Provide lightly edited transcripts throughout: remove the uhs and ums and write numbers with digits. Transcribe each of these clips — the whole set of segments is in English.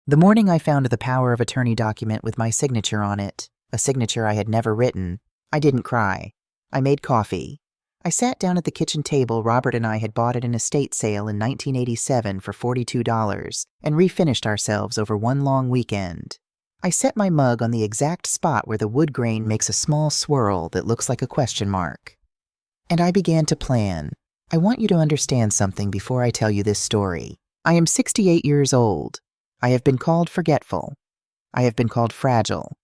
The morning I found the power of attorney document with my signature on it, a signature I had never written, I didn't cry. I made coffee. I sat down at the kitchen table Robert and I had bought at an estate sale in 1987 for $42 and refinished ourselves over one long weekend. I set my mug on the exact spot where the wood grain makes a small swirl that looks like a question mark. And I began to plan. I want you to understand something before I tell you this story. I am 68 years old. I have been called forgetful. I have been called fragile.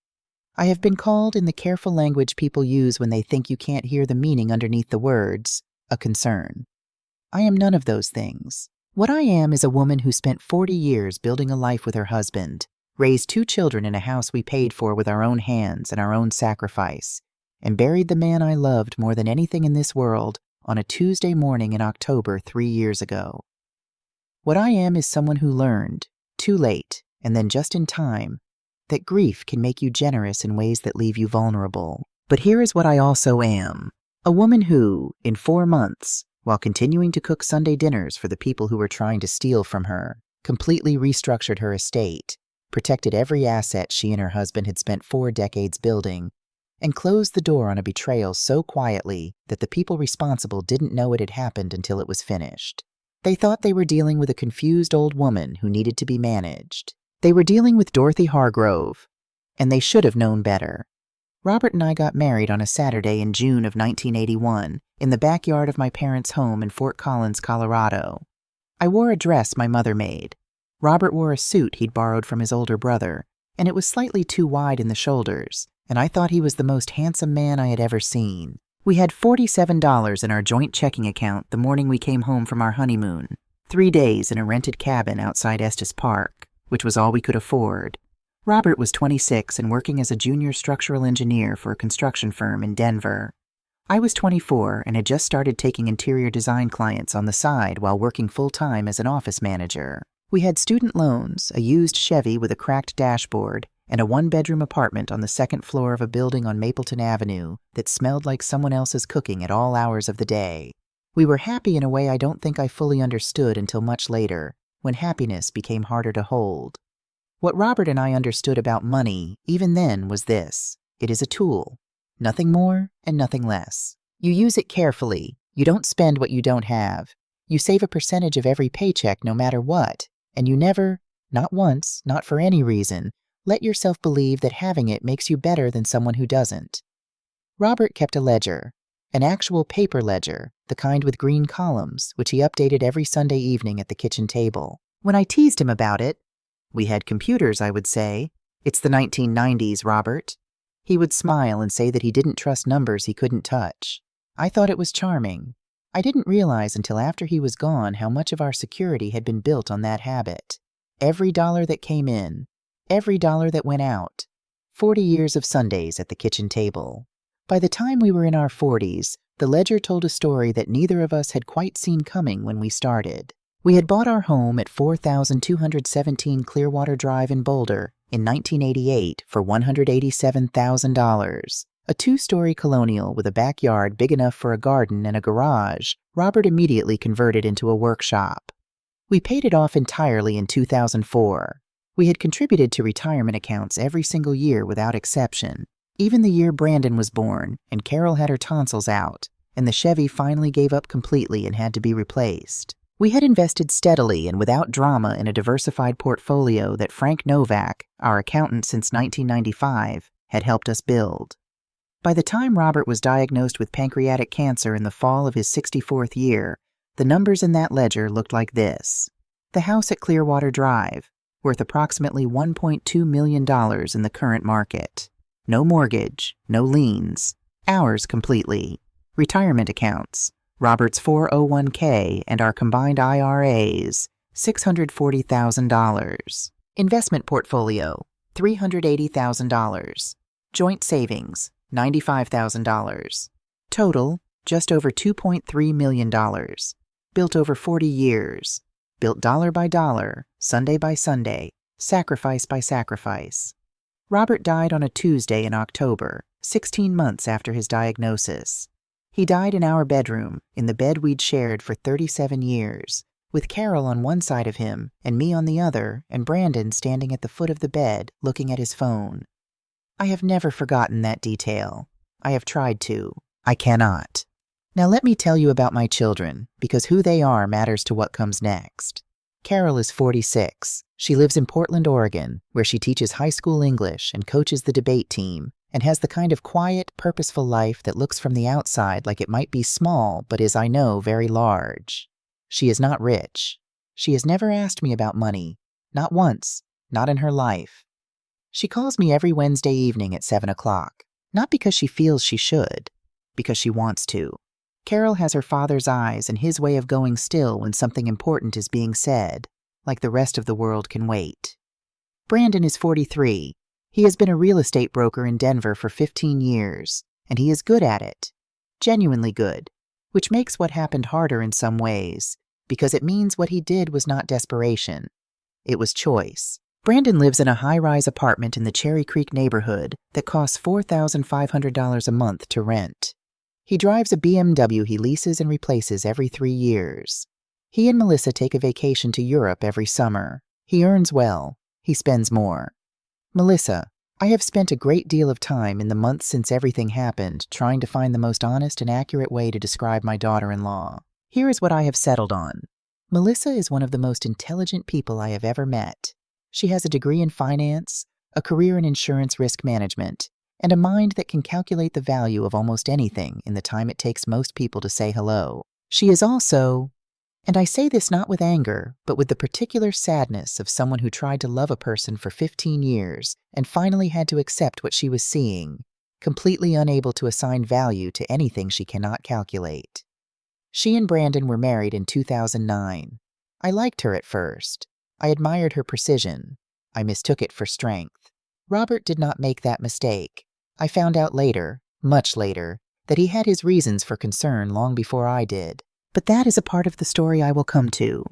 I have been called, in the careful language people use when they think you can't hear the meaning underneath the words, a concern. I am none of those things. What I am is a woman who spent 40 years building a life with her husband, raised 2 children in a house we paid for with our own hands and our own sacrifice, and buried the man I loved more than anything in this world on a Tuesday morning in October 3 years ago. What I am is someone who learned, too late, and then just in time, that grief can make you generous in ways that leave you vulnerable. But here is what I also am. A woman who, in 4 months, while continuing to cook Sunday dinners for the people who were trying to steal from her, completely restructured her estate, protected every asset she and her husband had spent 4 decades building, and closed the door on a betrayal so quietly that the people responsible didn't know it had happened until it was finished. They thought they were dealing with a confused old woman who needed to be managed. They were dealing with Dorothy Hargrove, and they should have known better. Robert and I got married on a Saturday in June of 1981 in the backyard of my parents' home in Fort Collins, Colorado. I wore a dress my mother made. Robert wore a suit he'd borrowed from his older brother, and it was slightly too wide in the shoulders, and I thought he was the most handsome man I had ever seen. We had $47 in our joint checking account the morning we came home from our honeymoon, 3 days in a rented cabin outside Estes Park, which was all we could afford. Robert was 26 and working as a junior structural engineer for a construction firm in Denver. I was 24 and had just started taking interior design clients on the side while working full-time as an office manager. We had student loans, a used Chevy with a cracked dashboard, and a 1-bedroom apartment on the 2nd floor of a building on Mapleton Avenue that smelled like someone else's cooking at all hours of the day. We were happy in a way I don't think I fully understood until much later, when happiness became harder to hold. What Robert and I understood about money, even then, was this: it is a tool. Nothing more and nothing less. You use it carefully. You don't spend what you don't have. You save a percentage of every paycheck no matter what, and you never, not once, not for any reason, let yourself believe that having it makes you better than someone who doesn't. Robert kept a ledger, an actual paper ledger, the kind with green columns, which he updated every Sunday evening at the kitchen table. When I teased him about it, "We had computers," I would say. "It's the 1990s, Robert." He would smile and say that he didn't trust numbers he couldn't touch. I thought it was charming. I didn't realize until after he was gone how much of our security had been built on that habit. Every dollar that came in, every dollar that went out. 40 years of Sundays at the kitchen table. By the time we were in our 40s, the ledger told a story that neither of us had quite seen coming when we started. We had bought our home at 4217 Clearwater Drive in Boulder in 1988 for $187,000. A 2-story colonial with a backyard big enough for a garden and a garage, Robert immediately converted into a workshop. We paid it off entirely in 2004. We had contributed to retirement accounts every single year without exception, even the year Brandon was born and Carol had her tonsils out, and the Chevy finally gave up completely and had to be replaced. We had invested steadily and without drama in a diversified portfolio that Frank Novak, our accountant since 1995, had helped us build. By the time Robert was diagnosed with pancreatic cancer in the fall of his 64th year, the numbers in that ledger looked like this. The house at Clearwater Drive, worth approximately $1.2 million in the current market. No mortgage, no liens, ours completely. Retirement accounts, Robert's 401k and our combined IRAs, $640,000. Investment portfolio, $380,000. Joint savings, $95,000. Total, just over $2.3 million. Built over 40 years. Built dollar by dollar, Sunday by Sunday, sacrifice by sacrifice. Robert died on a Tuesday in October, 16 months after his diagnosis. He died in our bedroom, in the bed we'd shared for 37 years, with Carol on one side of him and me on the other, and Brandon standing at the foot of the bed looking at his phone. I have never forgotten that detail. I have tried to. I cannot. Now let me tell you about my children, because who they are matters to what comes next. Carol is 46. She lives in Portland, Oregon, where she teaches high school English and coaches the debate team, and has the kind of quiet, purposeful life that looks from the outside like it might be small, but is, I know, very large. She is not rich. She has never asked me about money. Not once. Not in her life. She calls me every Wednesday evening at 7 o'clock. Not because she feels she should. Because she wants to. Carol has her father's eyes and his way of going still when something important is being said, like the rest of the world can wait. Brandon is 43. He has been a real estate broker in Denver for 15 years, and he is good at it. Genuinely good, which makes what happened harder in some ways, because it means what he did was not desperation. It was choice. Brandon lives in a high-rise apartment in the Cherry Creek neighborhood that costs $4,500 a month to rent. He drives a BMW he leases and replaces every 3 years. He and Melissa take a vacation to Europe every summer. He earns well. He spends more. Melissa, I have spent a great deal of time in the months since everything happened trying to find the most honest and accurate way to describe my daughter-in-law. Here is what I have settled on. Melissa is one of the most intelligent people I have ever met. She has a degree in finance, a career in insurance risk management, and a mind that can calculate the value of almost anything in the time it takes most people to say hello. She is also, and I say this not with anger, but with the particular sadness of someone who tried to love a person for 15 years and finally had to accept what she was seeing, completely unable to assign value to anything she cannot calculate. She and Brandon were married in 2009. I liked her at first. I admired her precision. I mistook it for strength. Robert did not make that mistake. I found out later, much later, that he had his reasons for concern long before I did. But that is a part of the story I will come to.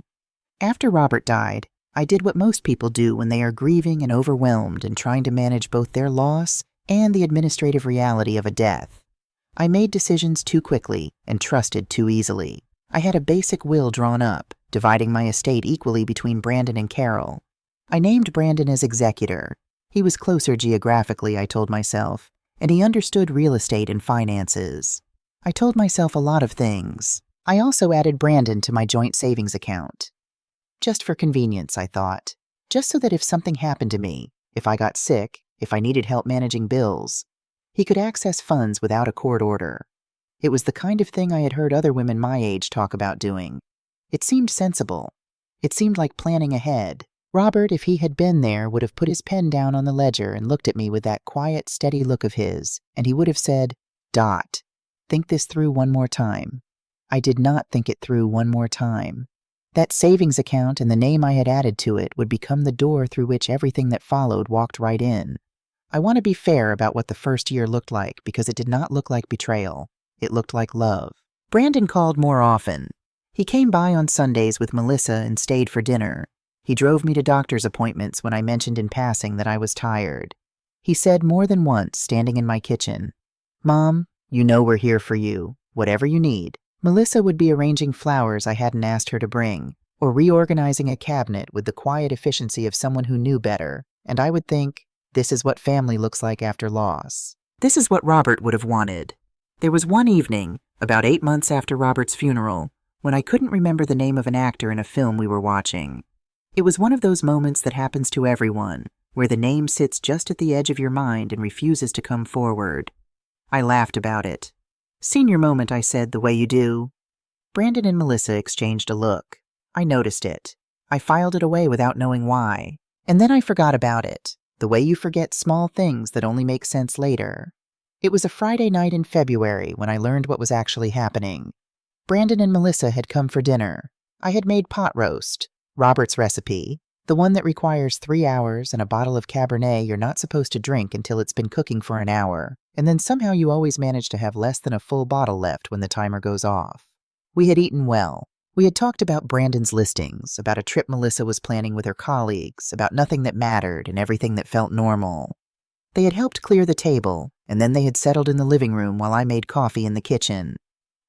After Robert died, I did what most people do when they are grieving and overwhelmed and trying to manage both their loss and the administrative reality of a death. I made decisions too quickly and trusted too easily. I had a basic will drawn up, dividing my estate equally between Brandon and Carol. I named Brandon as executor. He was closer geographically, I told myself, and he understood real estate and finances. I told myself a lot of things. I also added Brandon to my joint savings account. Just for convenience, I thought. Just so that if something happened to me, if I got sick, if I needed help managing bills, he could access funds without a court order. It was the kind of thing I had heard other women my age talk about doing. It seemed sensible. It seemed like planning ahead. Robert, if he had been there, would have put his pen down on the ledger and looked at me with that quiet, steady look of his, and he would have said, "Dot, think this through one more time." I did not think it through one more time. That savings account and the name I had added to it would become the door through which everything that followed walked right in. I want to be fair about what the first year looked like because it did not look like betrayal. It looked like love. Brandon called more often. He came by on Sundays with Melissa and stayed for dinner. He drove me to doctor's appointments when I mentioned in passing that I was tired. He said more than once, standing in my kitchen, "Mom, you know we're here for you, whatever you need." Melissa would be arranging flowers I hadn't asked her to bring, or reorganizing a cabinet with the quiet efficiency of someone who knew better, and I would think, this is what family looks like after loss. This is what Robert would have wanted. There was one evening, about 8 months after Robert's funeral, when I couldn't remember the name of an actor in a film we were watching. It was one of those moments that happens to everyone, where the name sits just at the edge of your mind and refuses to come forward. I laughed about it. "Senior moment," I said, "the way you do." Brandon and Melissa exchanged a look. I noticed it. I filed it away without knowing why. And then I forgot about it, the way you forget small things that only make sense later. It was a Friday night in February when I learned what was actually happening. Brandon and Melissa had come for dinner. I had made pot roast, Robert's recipe, the one that requires 3 hours and a bottle of Cabernet you're not supposed to drink until it's been cooking for an hour, and then somehow you always manage to have less than a full bottle left when the timer goes off. We had eaten well. We had talked about Brandon's listings, about a trip Melissa was planning with her colleagues, about nothing that mattered and everything that felt normal. They had helped clear the table, and then they had settled in the living room while I made coffee in the kitchen.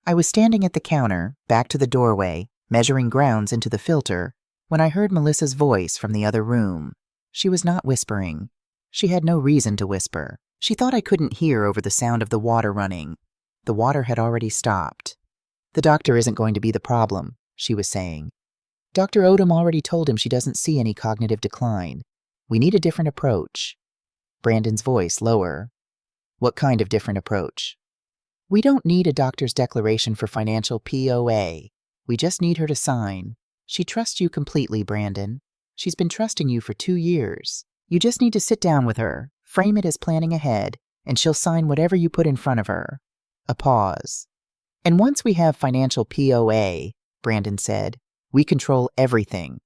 I was standing at the counter, back to the doorway, measuring grounds into the filter, when I heard Melissa's voice from the other room. She was not whispering. She had no reason to whisper. She thought I couldn't hear over the sound of the water running. The water had already stopped. "The doctor isn't going to be the problem," she was saying. "Dr. Odom already told him she doesn't see any cognitive decline. We need a different approach." Brandon's voice lower. "What kind of different approach?" "We don't need a doctor's declaration for financial POA. We just need her to sign. She trusts you completely, Brandon. She's been trusting you for 2 years. You just need to sit down with her, frame it as planning ahead, and she'll sign whatever you put in front of her." A pause. "And once we have financial POA," Brandon said, "we control everything."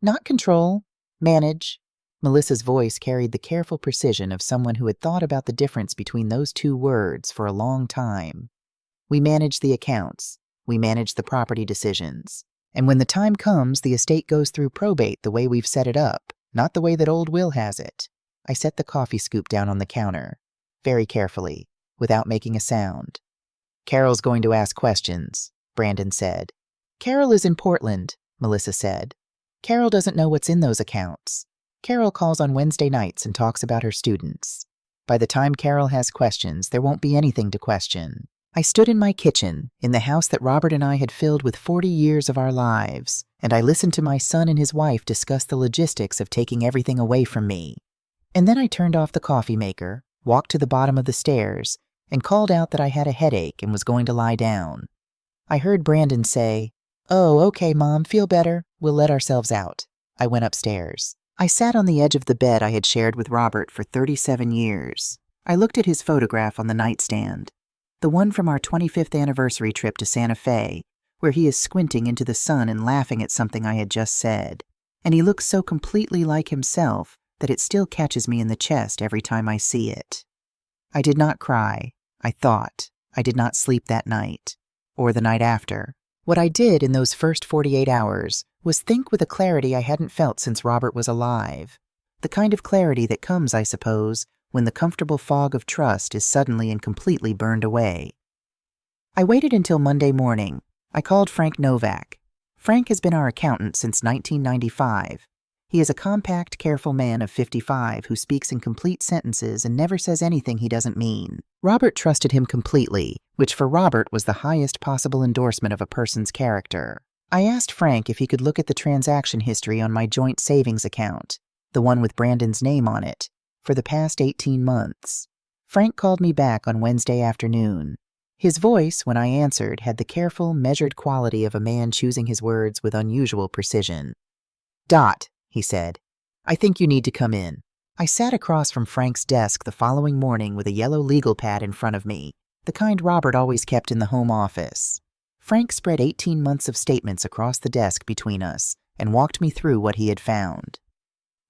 "Not control, manage." Melissa's voice carried the careful precision of someone who had thought about the difference between those two words for a long time. "We manage the accounts. We manage the property decisions. And when the time comes, the estate goes through probate the way we've set it up, not the way that old Will has it." I set the coffee scoop down on the counter, very carefully, without making a sound. "Carol's going to ask questions," Brandon said. "Carol is in Portland," Melissa said. "Carol doesn't know what's in those accounts. Carol calls on Wednesday nights and talks about her students. By the time Carol has questions, there won't be anything to question." I stood in my kitchen, in the house that Robert and I had filled with 40 years of our lives, and I listened to my son and his wife discuss the logistics of taking everything away from me. And then I turned off the coffee maker, walked to the bottom of the stairs, and called out that I had a headache and was going to lie down. I heard Brandon say, "Oh, okay, Mom, feel better. We'll let ourselves out." I went upstairs. I sat on the edge of the bed I had shared with Robert for 37 years. I looked at his photograph on the nightstand, the one from our 25th anniversary trip to Santa Fe, where he is squinting into the sun and laughing at something I had just said. And he looks so completely like himself that it still catches me in the chest every time I see it. I did not cry. I thought. I did not sleep that night, or the night after. What I did in those first 48 hours was think with a clarity I hadn't felt since Robert was alive. The kind of clarity that comes, I suppose, when the comfortable fog of trust is suddenly and completely burned away. I waited until Monday morning. I called Frank Novak. Frank has been our accountant since 1995. He is a compact, careful man of 55 who speaks in complete sentences and never says anything he doesn't mean. Robert trusted him completely, which for Robert was the highest possible endorsement of a person's character. I asked Frank if he could look at the transaction history on my joint savings account, the one with Brandon's name on it, for the past 18 months. Frank called me back on Wednesday afternoon. His voice, when I answered, had the careful, measured quality of a man choosing his words with unusual precision. "Dot," he said, "I think you need to come in." I sat across from Frank's desk the following morning with a yellow legal pad in front of me, the kind Robert always kept in the home office. Frank spread 18 months of statements across the desk between us and walked me through what he had found.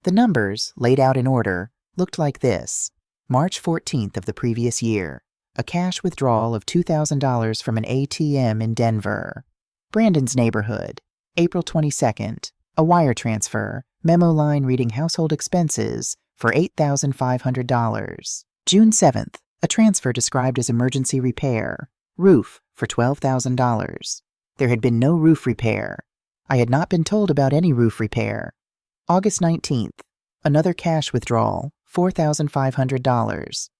The numbers, laid out in order, looked like this. March 14th of the previous year, a cash withdrawal of $2,000 from an ATM in Denver. Brandon's neighborhood, April 22nd, a wire transfer, memo line reading household expenses for $8,500. June 7th, a transfer described as emergency repair, roof for $12,000. There had been no roof repair. I had not been told about any roof repair. August 19th, another cash withdrawal, $4,500.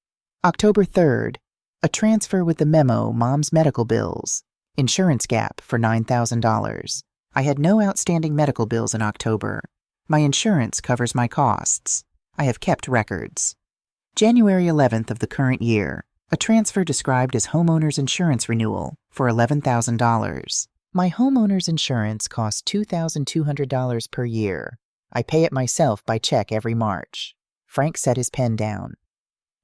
October 3rd, a transfer with the memo Mom's medical bills, insurance gap for $9,000. I had no outstanding medical bills in October. My insurance covers my costs. I have kept records. January 11th of the current year, a transfer described as homeowner's insurance renewal for $11,000. My homeowner's insurance costs $2,200 per year. I pay it myself by check every March. Frank set his pen down.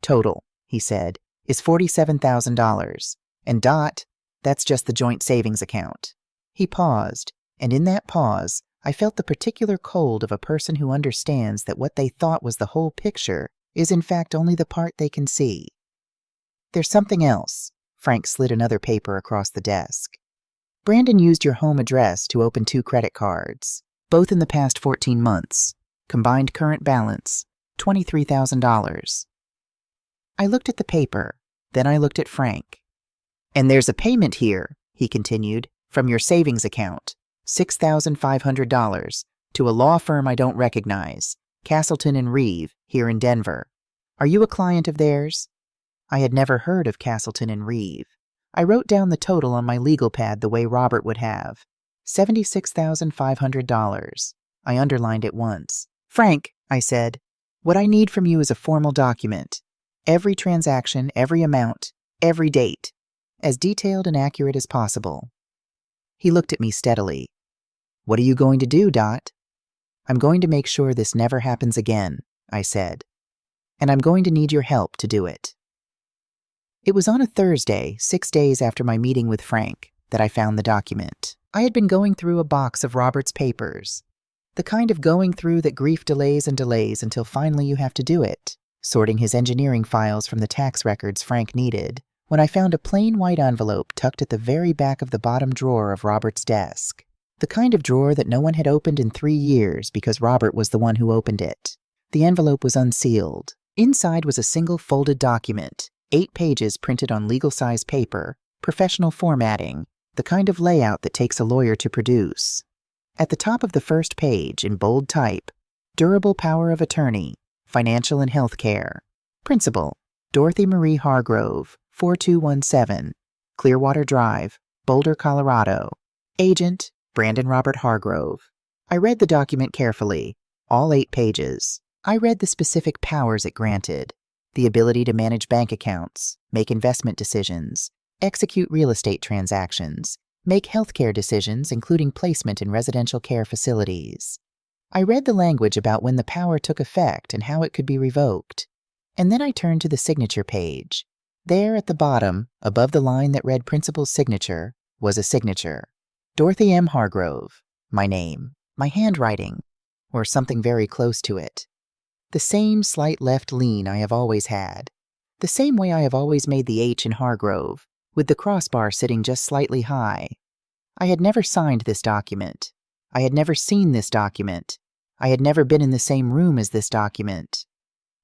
Total, he said, is $47,000. And Dot, that's just the joint savings account. He paused, and in that pause, I felt the particular cold of a person who understands that what they thought was the whole picture is in fact only the part they can see. There's something else. Frank slid another paper across the desk. Brandon used your home address to open 2 credit cards, both in the past 14 months. Combined current balance, $23,000. I looked at the paper, then I looked at Frank. "And there's a payment here," he continued, "from your savings account, $6,500 to a law firm I don't recognize, Castleton and Reeve, here in Denver. Are you a client of theirs? I had never heard of Castleton and Reeve. I wrote down the total on my legal pad the way Robert would have. $76,500. I underlined it once. Frank, I said, what I need from you is a formal document. Every transaction, every amount, every date. As detailed and accurate as possible. He looked at me steadily. What are you going to do, Dot? I'm going to make sure this never happens again, I said. And I'm going to need your help to do it. It was on a Thursday, 6 days after my meeting with Frank, that I found the document. I had been going through a box of Robert's papers. The kind of going through that grief delays and delays until finally you have to do it. Sorting his engineering files from the tax records Frank needed, when I found a plain white envelope tucked at the very back of the bottom drawer of Robert's desk. The kind of drawer that no one had opened in 3 years because Robert was the one who opened it. The envelope was unsealed. Inside was a single folded document, 8 pages printed on legal-size paper, professional formatting, the kind of layout that takes a lawyer to produce. At the top of the first page, in bold type, Durable Power of Attorney, Financial and Health Care. Principal, Dorothy Marie Hargrove, 4217, Clearwater Drive, Boulder, Colorado. Agent, Brandon Robert Hargrove. I read the document carefully, all 8 pages. I read the specific powers it granted, the ability to manage bank accounts, make investment decisions, execute real estate transactions, make healthcare decisions including placement in residential care facilities. I read the language about when the power took effect and how it could be revoked. And then I turned to the signature page. There at the bottom, above the line that read Principal's signature, was a signature. Dorothy M. Hargrove, my name, my handwriting, or something very close to it. The same slight left lean I have always had. The same way I have always made the H in Hargrove, with the crossbar sitting just slightly high. I had never signed this document. I had never seen this document. I had never been in the same room as this document.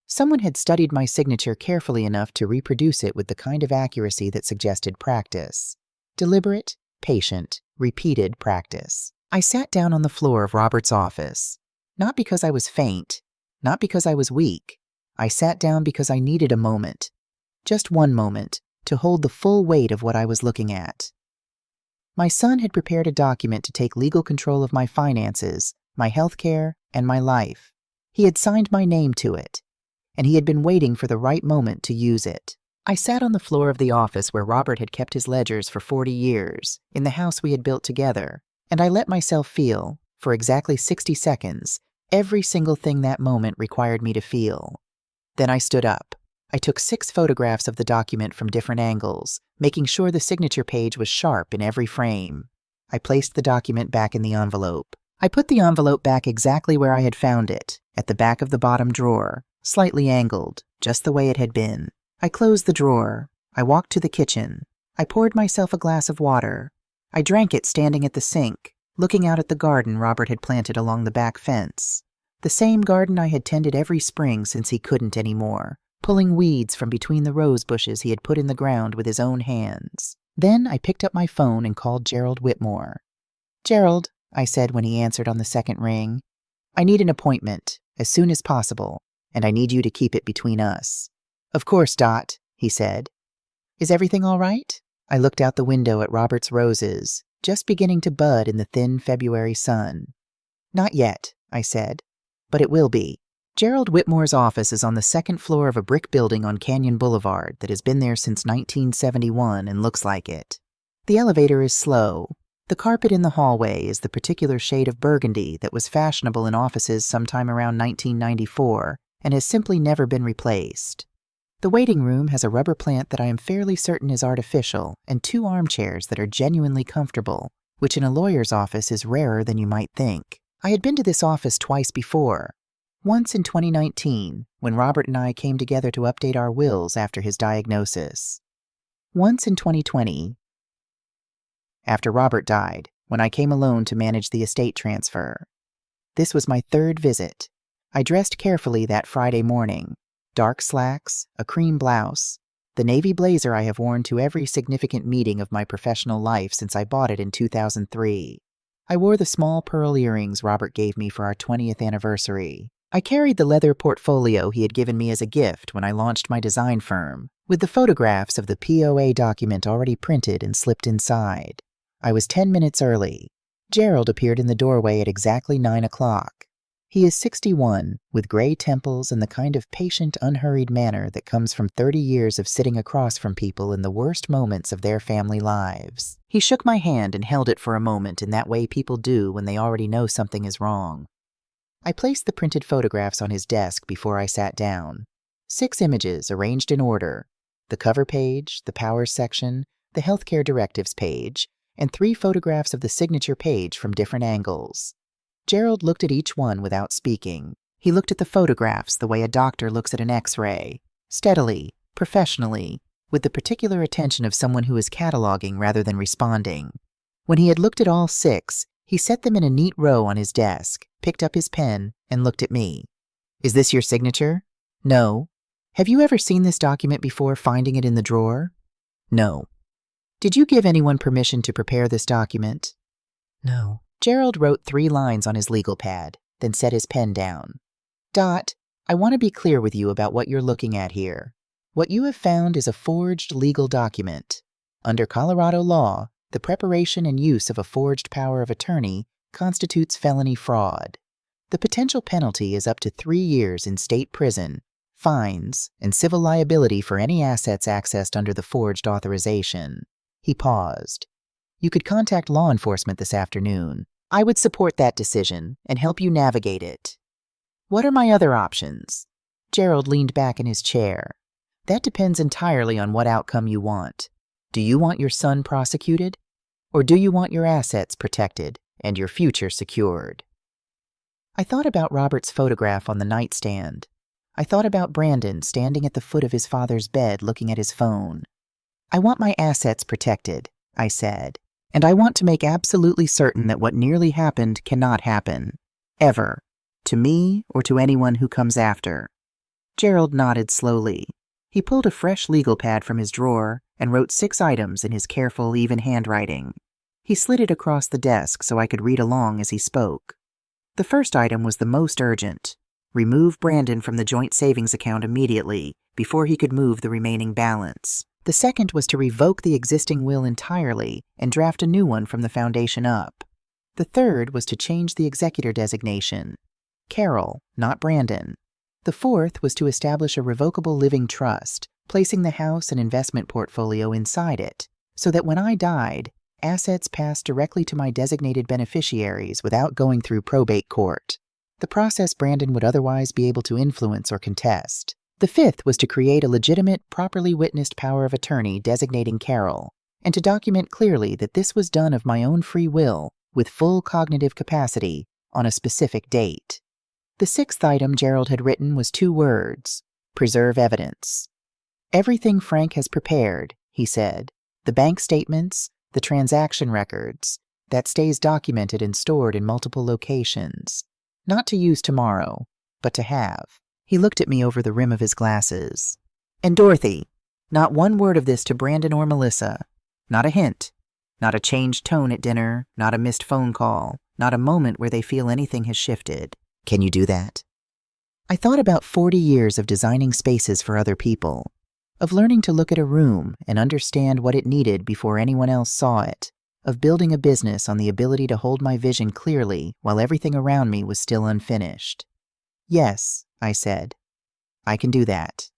Someone had studied my signature carefully enough to reproduce it with the kind of accuracy that suggested practice. Deliberate, patient, repeated practice. I sat down on the floor of Robert's office. Not because I was faint, not because I was weak. I sat down because I needed a moment, just one moment, to hold the full weight of what I was looking at. My son had prepared a document to take legal control of my finances, my health care, and my life. He had signed my name to it, and he had been waiting for the right moment to use it. I sat on the floor of the office where Robert had kept his ledgers for 40 years, in the house we had built together, and I let myself feel, for exactly 60 seconds, every single thing that moment required me to feel. Then I stood up. I took 6 photographs of the document from different angles, making sure the signature page was sharp in every frame. I placed the document back in the envelope. I put the envelope back exactly where I had found it, at the back of the bottom drawer, slightly angled, just the way it had been. I closed the drawer. I walked to the kitchen. I poured myself a glass of water. I drank it standing at the sink, looking out at the garden Robert had planted along the back fence. The same garden I had tended every spring since he couldn't anymore, pulling weeds from between the rose bushes he had put in the ground with his own hands. Then I picked up my phone and called Gerald Whitmore. "Gerald," I said when he answered on the second ring, "I need an appointment, as soon as possible, and I need you to keep it between us." "Of course, Dot," he said. "Is everything all right?" I looked out the window at Robert's roses, just beginning to bud in the thin February sun. "Not yet," I said, "but it will be." Gerald Whitmore's office is on the second floor of a brick building on Canyon Boulevard that has been there since 1971 and looks like it. The elevator is slow. The carpet in the hallway is the particular shade of burgundy that was fashionable in offices sometime around 1994 and has simply never been replaced. The waiting room has a rubber plant that I am fairly certain is artificial and 2 armchairs that are genuinely comfortable, which in a lawyer's office is rarer than you might think. I had been to this office twice before. Once in 2019, when Robert and I came together to update our wills after his diagnosis. Once in 2020, after Robert died, when I came alone to manage the estate transfer. This was my 3rd visit. I dressed carefully that Friday morning. Dark slacks, a cream blouse, the navy blazer I have worn to every significant meeting of my professional life since I bought it in 2003. I wore the small pearl earrings Robert gave me for our 20th anniversary. I carried the leather portfolio he had given me as a gift when I launched my design firm, with the photographs of the POA document already printed and slipped inside. I was 10 minutes early. Gerald appeared in the doorway at exactly 9 o'clock. He is 61, with gray temples and the kind of patient, unhurried manner that comes from 30 years of sitting across from people in the worst moments of their family lives. He shook my hand and held it for a moment in that way people do when they already know something is wrong. I placed the printed photographs on his desk before I sat down. 6 images arranged in order: the cover page, the powers section, the healthcare directives page, and 3 photographs of the signature page from different angles. Gerald looked at each one without speaking. He looked at the photographs the way a doctor looks at an X-ray, steadily, professionally, with the particular attention of someone who is cataloging rather than responding. When he had looked at all 6, he set them in a neat row on his desk, picked up his pen, and looked at me. "Is this your signature?" "No." "Have you ever seen this document before finding it in the drawer?" "No." "Did you give anyone permission to prepare this document?" "No." Gerald wrote 3 lines on his legal pad, then set his pen down. "Dot, I want to be clear with you about what you're looking at here. What you have found is a forged legal document. Under Colorado law, the preparation and use of a forged power of attorney constitutes felony fraud. The potential penalty is up to 3 years in state prison, fines, and civil liability for any assets accessed under the forged authorization." He paused. "You could contact law enforcement this afternoon. I would support that decision and help you navigate it." "What are my other options?" Gerald leaned back in his chair. "That depends entirely on what outcome you want. Do you want your son prosecuted? Or do you want your assets protected and your future secured?" I thought about Robert's photograph on the nightstand. I thought about Brandon standing at the foot of his father's bed looking at his phone. "I want my assets protected," I said. "And I want to make absolutely certain that what nearly happened cannot happen. Ever. To me or to anyone who comes after." Gerald nodded slowly. He pulled a fresh legal pad from his drawer and wrote 6 items in his careful, even handwriting. He slid it across the desk so I could read along as he spoke. The first item was the most urgent. Remove Brandon from the joint savings account immediately, before he could move the remaining balance. The second was to revoke the existing will entirely and draft a new one from the foundation up. The third was to change the executor designation. Carol, not Brandon. The fourth was to establish a revocable living trust, placing the house and investment portfolio inside it, so that when I died, assets passed directly to my designated beneficiaries without going through probate court, the process Brandon would otherwise be able to influence or contest. The fifth was to create a legitimate, properly witnessed power of attorney designating Carol, and to document clearly that this was done of my own free will, with full cognitive capacity, on a specific date. The 6th item Gerald had written was 2 words: preserve evidence. "Everything Frank has prepared," he said, "the bank statements, the transaction records, that stays documented and stored in multiple locations. Not to use tomorrow, but to have." He looked at me over the rim of his glasses. "And Dorothy, not 1 word of this to Brandon or Melissa. Not a hint. Not a changed tone at dinner, not a missed phone call, not a moment where they feel anything has shifted. Can you do that?" I thought about 40 years of designing spaces for other people, of learning to look at a room and understand what it needed before anyone else saw it, of building a business on the ability to hold my vision clearly while everything around me was still unfinished. "Yes," I said. "I can do that."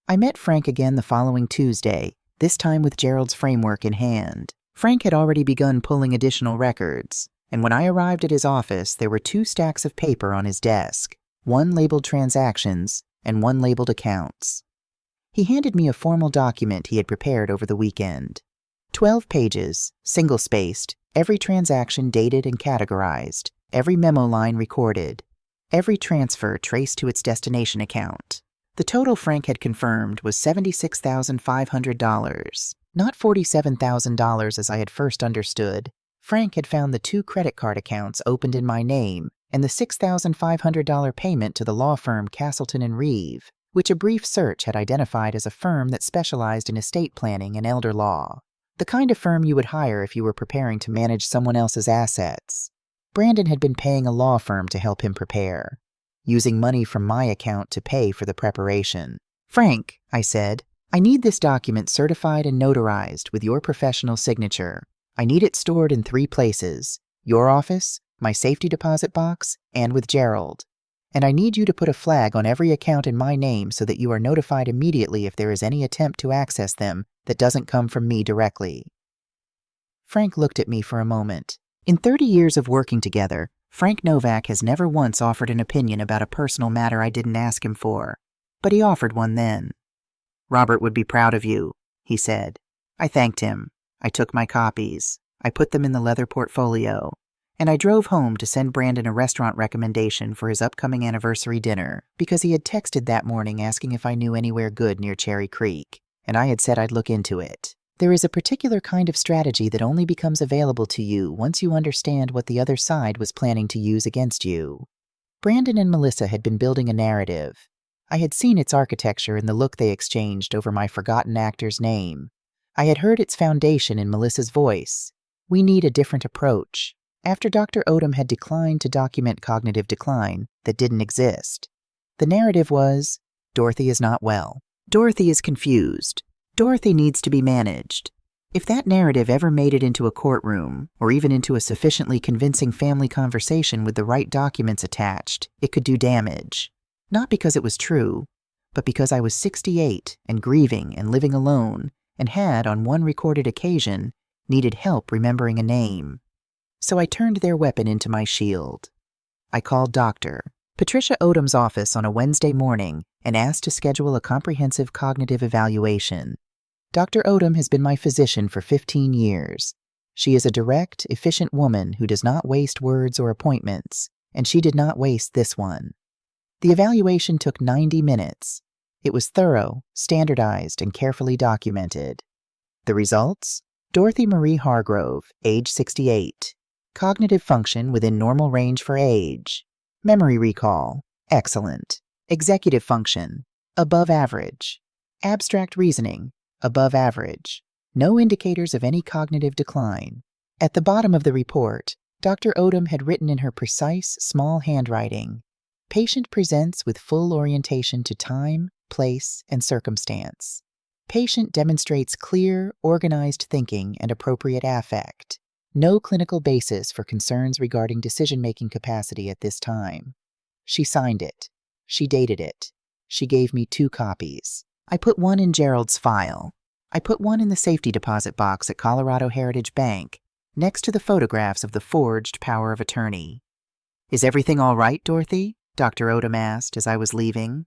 I met Frank again the following Tuesday, this time with Gerald's framework in hand. Frank had already begun pulling additional records, and when I arrived at his office, there were 2 stacks of paper on his desk, one labeled transactions and one labeled accounts. He handed me a formal document he had prepared over the weekend. 12 pages, single-spaced, every transaction dated and categorized, every memo line recorded, every transfer traced to its destination account. The total Frank had confirmed was $76,500, not $47,000 as I had first understood. Frank had found the 2 credit card accounts opened in my name and the $6,500 payment to the law firm Castleton and Reeve, which a brief search had identified as a firm that specialized in estate planning and elder law. The kind of firm you would hire if you were preparing to manage someone else's assets. Brandon had been paying a law firm to help him prepare, using money from my account to pay for the preparation. "Frank," I said, "I need this document certified and notarized with your professional signature. I need it stored in 3 places: your office, my safety deposit box, and with Gerald. And I need you to put a flag on every account in my name so that you are notified immediately if there is any attempt to access them that doesn't come from me directly." Frank looked at me for a moment. In 30 years of working together, Frank Novak has never once offered an opinion about a personal matter I didn't ask him for, but he offered one then. "Robert would be proud of you," he said. I thanked him. I took my copies. I put them in the leather portfolio, and I drove home to send Brandon a restaurant recommendation for his upcoming anniversary dinner because he had texted that morning asking if I knew anywhere good near Cherry Creek, and I had said I'd look into it. There is a particular kind of strategy that only becomes available to you once you understand what the other side was planning to use against you. Brandon and Melissa had been building a narrative. I had seen its architecture in the look they exchanged over my forgotten actor's name. I had heard its foundation in Melissa's voice. We need a different approach. After Dr. Odom had declined to document cognitive decline that didn't exist. The narrative was, Dorothy is not well. Dorothy is confused. Dorothy needs to be managed. If that narrative ever made it into a courtroom, or even into a sufficiently convincing family conversation with the right documents attached, it could do damage. Not because it was true, but because I was 68 and grieving and living alone, and had, on one recorded occasion, needed help remembering a name. So I turned their weapon into my shield. I called Dr. Patricia Odom's office on a Wednesday morning and asked to schedule a comprehensive cognitive evaluation. Dr. Odom has been my physician for 15 years. She is a direct, efficient woman who does not waste words or appointments, and she did not waste this one. The evaluation took 90 minutes. It was thorough, standardized, and carefully documented. The results? Dorothy Marie Hargrove, age 68. Cognitive function within normal range for age. Memory recall, excellent. Executive function, above average. Abstract reasoning, above average. No indicators of any cognitive decline. At the bottom of the report, Dr. Odom had written in her precise, small handwriting, "Patient presents with full orientation to time, place, and circumstance. Patient demonstrates clear, organized thinking and appropriate affect. No clinical basis for concerns regarding decision-making capacity at this time." She signed it. She dated it. She gave me 2 copies. I put one in Gerald's file. I put one in the safety deposit box at Colorado Heritage Bank, next to the photographs of the forged power of attorney. "Is everything all right, Dorothy?" Dr. Odom asked as I was leaving.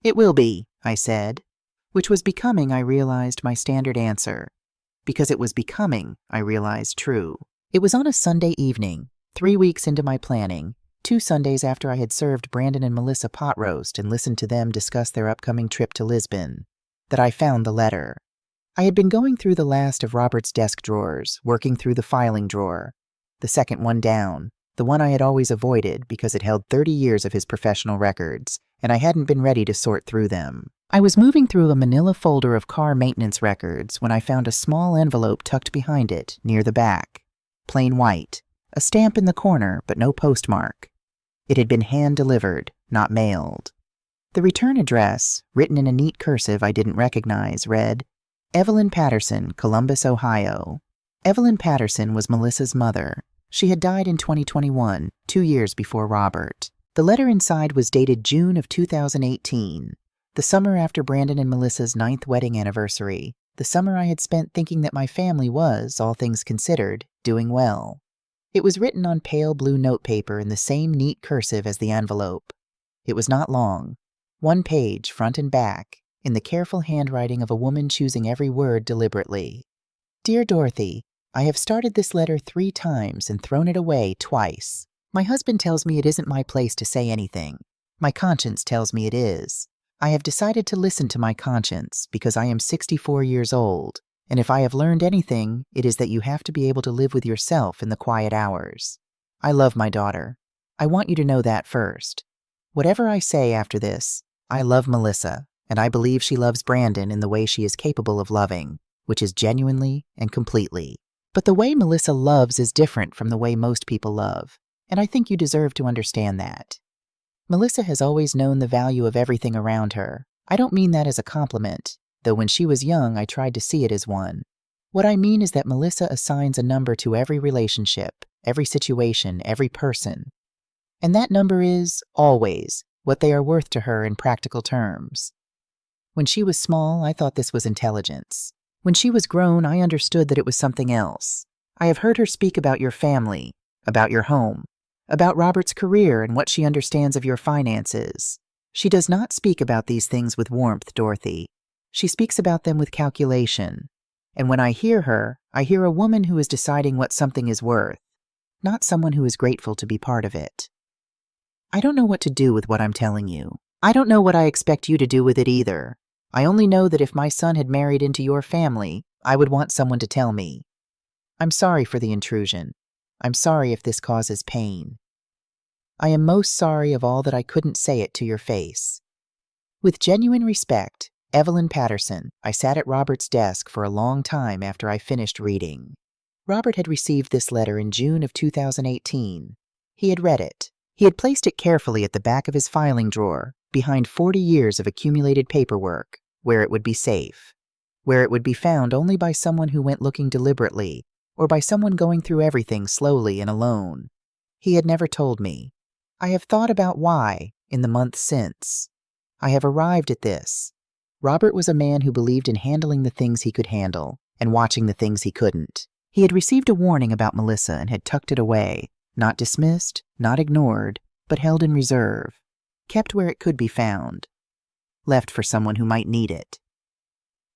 "It will be," I said, which was becoming, I realized, my standard answer. Because it was becoming, I realized, true. It was on a Sunday evening, 3 weeks into my planning, 2 Sundays after I had served Brandon and Melissa pot roast and listened to them discuss their upcoming trip to Lisbon, that I found the letter. I had been going through the last of Robert's desk drawers, working through the filing drawer, the second one down, the one I had always avoided because it held 30 years of his professional records, and I hadn't been ready to sort through them. I was moving through a manila folder of car maintenance records when I found a small envelope tucked behind it, near the back. Plain white, a stamp in the corner, but no postmark. It had been hand-delivered, not mailed. The return address, written in a neat cursive I didn't recognize, read, Evelyn Patterson, Columbus, Ohio. Evelyn Patterson was Melissa's mother. She had died in 2021, 2 years before Robert. The letter inside was dated June of 2018, the summer after Brandon and Melissa's 9th wedding anniversary, the summer I had spent thinking that my family was, all things considered, doing well. It was written on pale blue notepaper in the same neat cursive as the envelope. It was not long, 1 page, front and back, in the careful handwriting of a woman choosing every word deliberately. Dear Dorothy, I have started this letter 3 times and thrown it away twice. My husband tells me it isn't my place to say anything. My conscience tells me it is. I have decided to listen to my conscience because I am 64 years old, and if I have learned anything, it is that you have to be able to live with yourself in the quiet hours. I love my daughter. I want you to know that first. Whatever I say after this, I love Melissa, and I believe she loves Brandon in the way she is capable of loving, which is genuinely and completely. But the way Melissa loves is different from the way most people love, and I think you deserve to understand that. Melissa has always known the value of everything around her. I don't mean that as a compliment, though when she was young I tried to see it as one. What I mean is that Melissa assigns a number to every relationship, every situation, every person. And that number is, always, what they are worth to her in practical terms. When she was small, I thought this was intelligence. When she was grown, I understood that it was something else. I have heard her speak about your family, about your home, about Robert's career and what she understands of your finances. She does not speak about these things with warmth, Dorothy. She speaks about them with calculation. And when I hear her, I hear a woman who is deciding what something is worth, not someone who is grateful to be part of it. I don't know what to do with what I'm telling you. I don't know what I expect you to do with it either. I only know that if my son had married into your family, I would want someone to tell me. I'm sorry for the intrusion. I'm sorry if this causes pain. I am most sorry of all that I couldn't say it to your face. With genuine respect, Evelyn Patterson. I sat at Robert's desk for a long time after I finished reading. Robert had received this letter in June of 2018. He had read it. He had placed it carefully at the back of his filing drawer, behind 40 years of accumulated paperwork, where it would be safe, where it would be found only by someone who went looking deliberately, or by someone going through everything slowly and alone. He had never told me. I have thought about why in the months since. I have arrived at this. Robert was a man who believed in handling the things he could handle and watching the things he couldn't. He had received a warning about Melissa and had tucked it away, not dismissed, not ignored, but held in reserve, kept where it could be found, left for someone who might need it.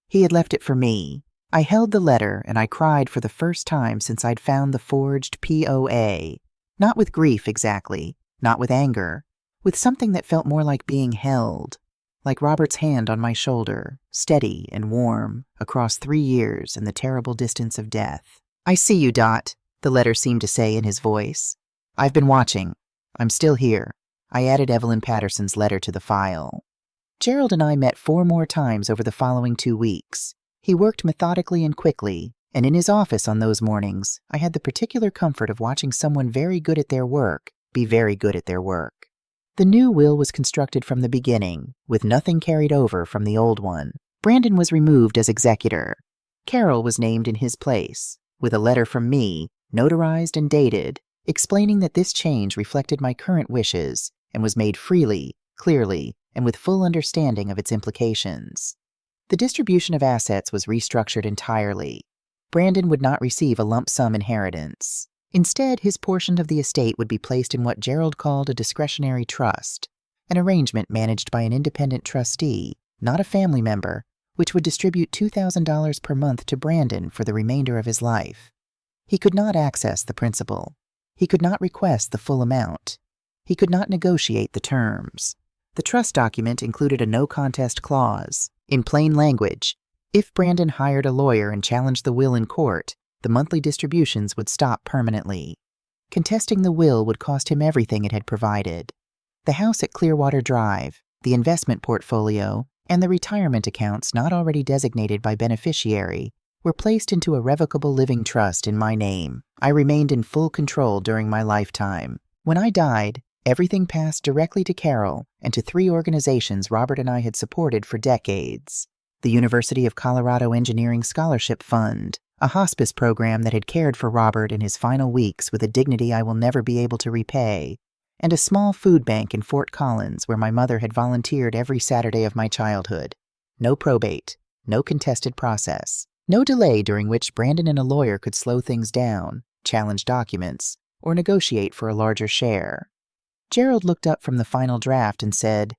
He had left it for me. I held the letter and I cried for the first time since I'd found the forged POA, not with grief exactly, not with anger, with something that felt more like being held. Like Robert's hand on my shoulder, steady and warm, across 3 years and the terrible distance of death. I see you, Dot, the letter seemed to say in his voice. I've been watching. I'm still here. I added Evelyn Patterson's letter to the file. Gerald and I met 4 more times over the following 2 weeks. He worked methodically and quickly, and in his office on those mornings, I had the particular comfort of watching someone very good at their work be very good at their work. The new will was constructed from the beginning, with nothing carried over from the old one. Brandon was removed as executor. Carol was named in his place, with a letter from me, notarized and dated, explaining that this change reflected my current wishes and was made freely, clearly, and with full understanding of its implications. The distribution of assets was restructured entirely. Brandon would not receive a lump sum inheritance. Instead, his portion of the estate would be placed in what Gerald called a discretionary trust, an arrangement managed by an independent trustee, not a family member, which would distribute $2,000 per month to Brandon for the remainder of his life. He could not access the principal. He could not request the full amount. He could not negotiate the terms. The trust document included a no-contest clause. In plain language, if Brandon hired a lawyer and challenged the will in court, the monthly distributions would stop permanently. Contesting the will would cost him everything it had provided. The house at Clearwater Drive, the investment portfolio, and the retirement accounts not already designated by beneficiary were placed into a revocable living trust in my name. I remained in full control during my lifetime. When I died, everything passed directly to Carol and to 3 organizations Robert and I had supported for decades. The University of Colorado Engineering Scholarship Fund, a hospice program that had cared for Robert in his final weeks with a dignity I will never be able to repay, and a small food bank in Fort Collins where my mother had volunteered every Saturday of my childhood. No probate, no contested process, no delay during which Brandon and a lawyer could slow things down, challenge documents, or negotiate for a larger share. Gerald looked up from the final draft and said,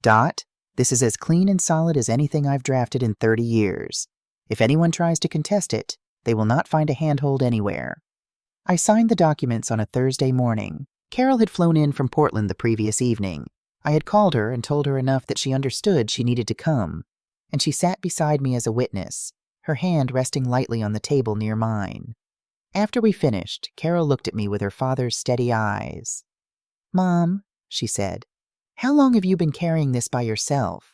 "Dot, this is as clean and solid as anything I've drafted in 30 years. If anyone tries to contest it, they will not find a handhold anywhere." I signed the documents on a Thursday morning. Carol had flown in from Portland the previous evening. I had called her and told her enough that she understood she needed to come, and she sat beside me as a witness, her hand resting lightly on the table near mine. After we finished, Carol looked at me with her father's steady eyes. "Mom," she said, "how long have you been carrying this by yourself?"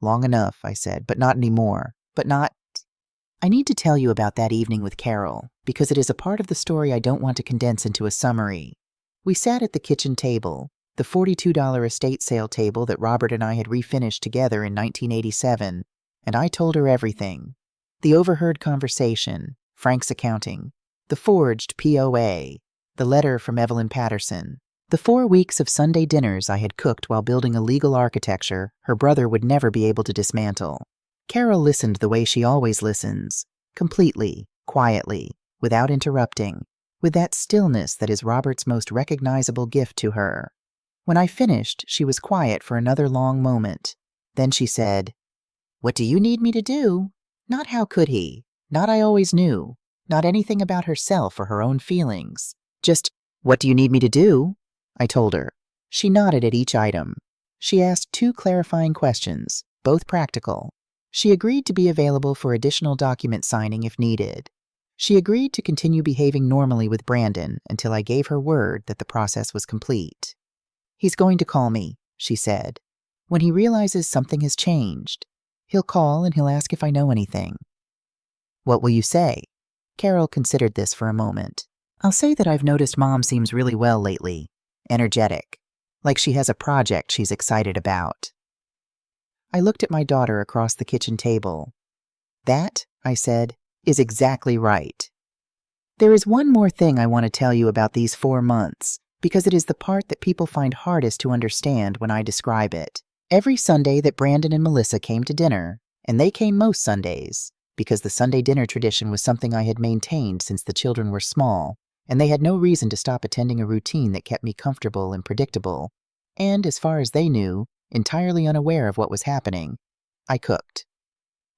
"Long enough," I said, "but not anymore. But not I need to tell you about that evening with Carol, because it is a part of the story I don't want to condense into a summary. We sat at the kitchen table, the $42 estate sale table that Robert and I had refinished together in 1987, and I told her everything. The overheard conversation, Frank's accounting, the forged POA, the letter from Evelyn Patterson, the 4 weeks of Sunday dinners I had cooked while building a legal architecture her brother would never be able to dismantle. Carol listened the way she always listens, completely, quietly, without interrupting, with that stillness that is Robert's most recognizable gift to her. When I finished, she was quiet for another long moment. Then she said, "What do you need me to do?" Not how could he, not I always knew, not anything about herself or her own feelings. Just, "What do you need me to do?" I told her. She nodded at each item. She asked 2 clarifying questions, both practical. She agreed to be available for additional document signing if needed. She agreed to continue behaving normally with Brandon until I gave her word that the process was complete. "He's going to call me," she said. "When he realizes something has changed. He'll call and he'll ask if I know anything." "What will you say?" Carol considered this for a moment. "I'll say that I've noticed Mom seems really well lately. Energetic. Like she has a project she's excited about." I looked at my daughter across the kitchen table. "That," I said, "is exactly right. There is one more thing I want to tell you about these 4 months, because it is the part that people find hardest to understand when I describe it. Every Sunday that Brandon and Melissa came to dinner, and they came most Sundays, because the Sunday dinner tradition was something I had maintained since the children were small, and they had no reason to stop attending a routine that kept me comfortable and predictable, and, as far as they knew, entirely unaware of what was happening, I cooked.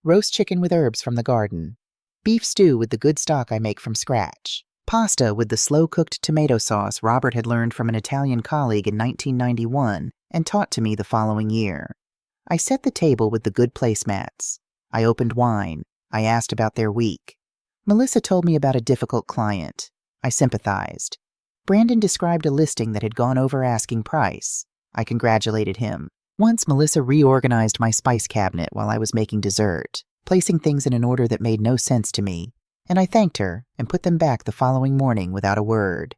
Roast chicken with herbs from the garden, beef stew with the good stock I make from scratch, pasta with the slow-cooked tomato sauce Robert had learned from an Italian colleague in 1991 and taught to me the following year. I set the table with the good placemats. I opened wine. I asked about their week. Melissa told me about a difficult client. I sympathized. Brandon described a listing that had gone over asking price. I congratulated him. Once Melissa reorganized my spice cabinet while I was making dessert, placing things in an order that made no sense to me, and I thanked her and put them back the following morning without a word.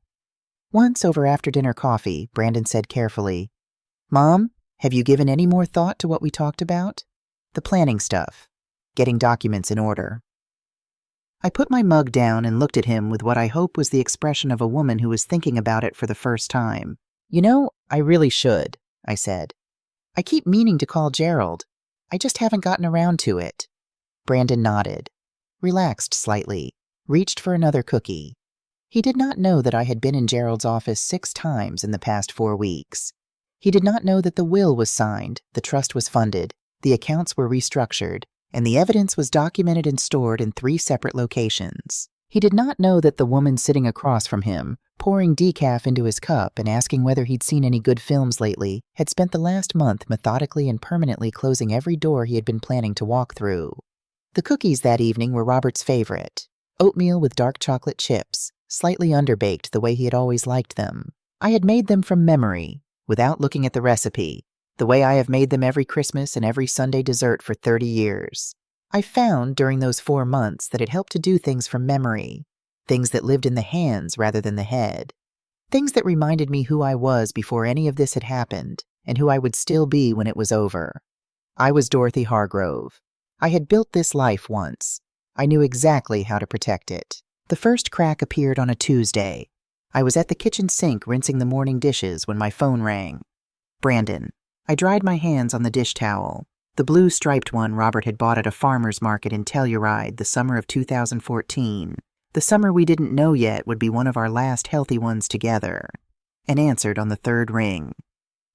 Once over after-dinner coffee, Brandon said carefully, "Mom, have you given any more thought to what we talked about? The planning stuff, getting documents in order." I put my mug down and looked at him with what I hope was the expression of a woman who was thinking about it for the first time. "You know, I really should," I said. "I keep meaning to call Gerald. I just haven't gotten around to it." Brandon nodded, relaxed slightly, reached for another cookie. He did not know that I had been in Gerald's office 6 times in the past 4 weeks. He did not know that the will was signed, the trust was funded, the accounts were restructured, and the evidence was documented and stored in 3 separate locations. He did not know that the woman sitting across from him, pouring decaf into his cup and asking whether he'd seen any good films lately, had spent the last month methodically and permanently closing every door he had been planning to walk through. The cookies that evening were Robert's favorite. Oatmeal with dark chocolate chips, slightly underbaked the way he had always liked them. I had made them from memory, without looking at the recipe, the way I have made them every Christmas and every Sunday dessert for 30 years. I found, during those 4 months, that it helped to do things from memory, things that lived in the hands rather than the head, things that reminded me who I was before any of this had happened, and who I would still be when it was over. I was Dorothy Hargrove. I had built this life once. I knew exactly how to protect it. The first crack appeared on a Tuesday. I was at the kitchen sink rinsing the morning dishes when my phone rang. Brandon. I dried my hands on the dish towel, the blue striped one Robert had bought at a farmer's market in Telluride the summer of 2014, the summer we didn't know yet would be one of our last healthy ones together, and answered on the 3rd ring.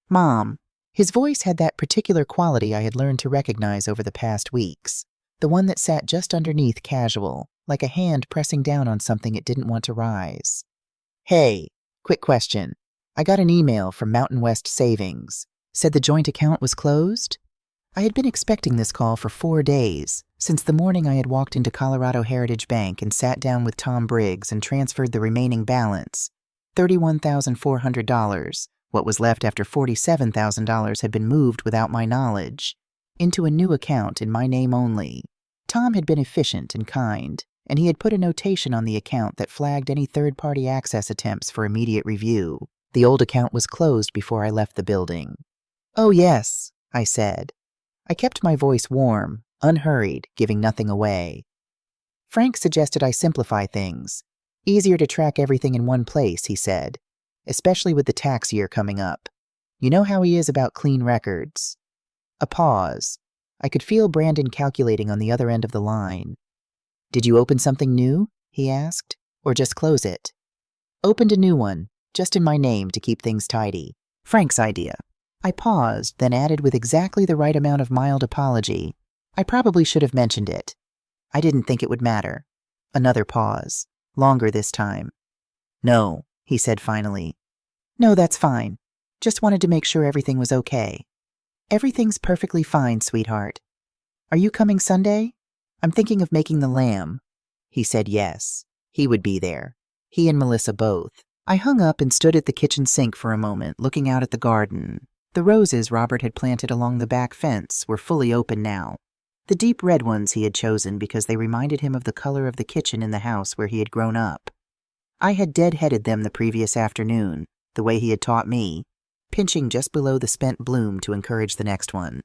"Mom." His voice had that particular quality I had learned to recognize over the past weeks, the one that sat just underneath casual, like a hand pressing down on something it didn't want to rise. "Hey, quick question. I got an email from Mountain West Savings. Said the joint account was closed?" I had been expecting this call for 4 days, since the morning I had walked into Colorado Heritage Bank and sat down with Tom Briggs and transferred the remaining balance, $31,400, what was left after $47,000 had been moved without my knowledge, into a new account in my name only, Tom had been efficient and kind, and he had put a notation on the account that flagged any third-party access attempts for immediate review. The old account was closed before I left the building. "Oh, yes," I said. I kept my voice warm, unhurried, giving nothing away. "Frank suggested I simplify things. Easier to track everything in one place," he said, "especially with the tax year coming up. You know how he is about clean records." A pause. I could feel Brandon calculating on the other end of the line. "Did you open something new?" he asked, "or just close it?" "Opened a new one, just in my name to keep things tidy. Frank's idea." I paused, then added with exactly the right amount of mild apology, "I probably should have mentioned it. I didn't think it would matter." Another pause, longer this time. "No," he said finally. "No, that's fine. Just wanted to make sure everything was okay." "Everything's perfectly fine, sweetheart. Are you coming Sunday? I'm thinking of making the lamb." He said yes. He would be there. He and Melissa both. I hung up and stood at the kitchen sink for a moment, looking out at the garden. The roses Robert had planted along the back fence were fully open now. The deep red ones he had chosen because they reminded him of the color of the kitchen in the house where he had grown up. I had dead-headed them the previous afternoon, the way he had taught me, pinching just below the spent bloom to encourage the next one.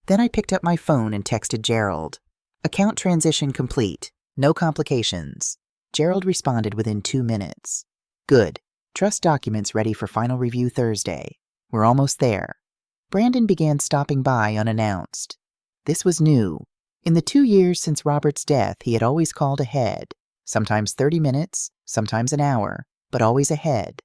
Then I picked up my phone and texted Gerald. "Account transition complete. No complications." Gerald responded within 2 minutes. "Good. Trust documents ready for final review Thursday. We're almost there." Brandon began stopping by unannounced. This was new. In the 2 years since Robert's death, he had always called ahead, sometimes 30 minutes, sometimes an hour, but always ahead.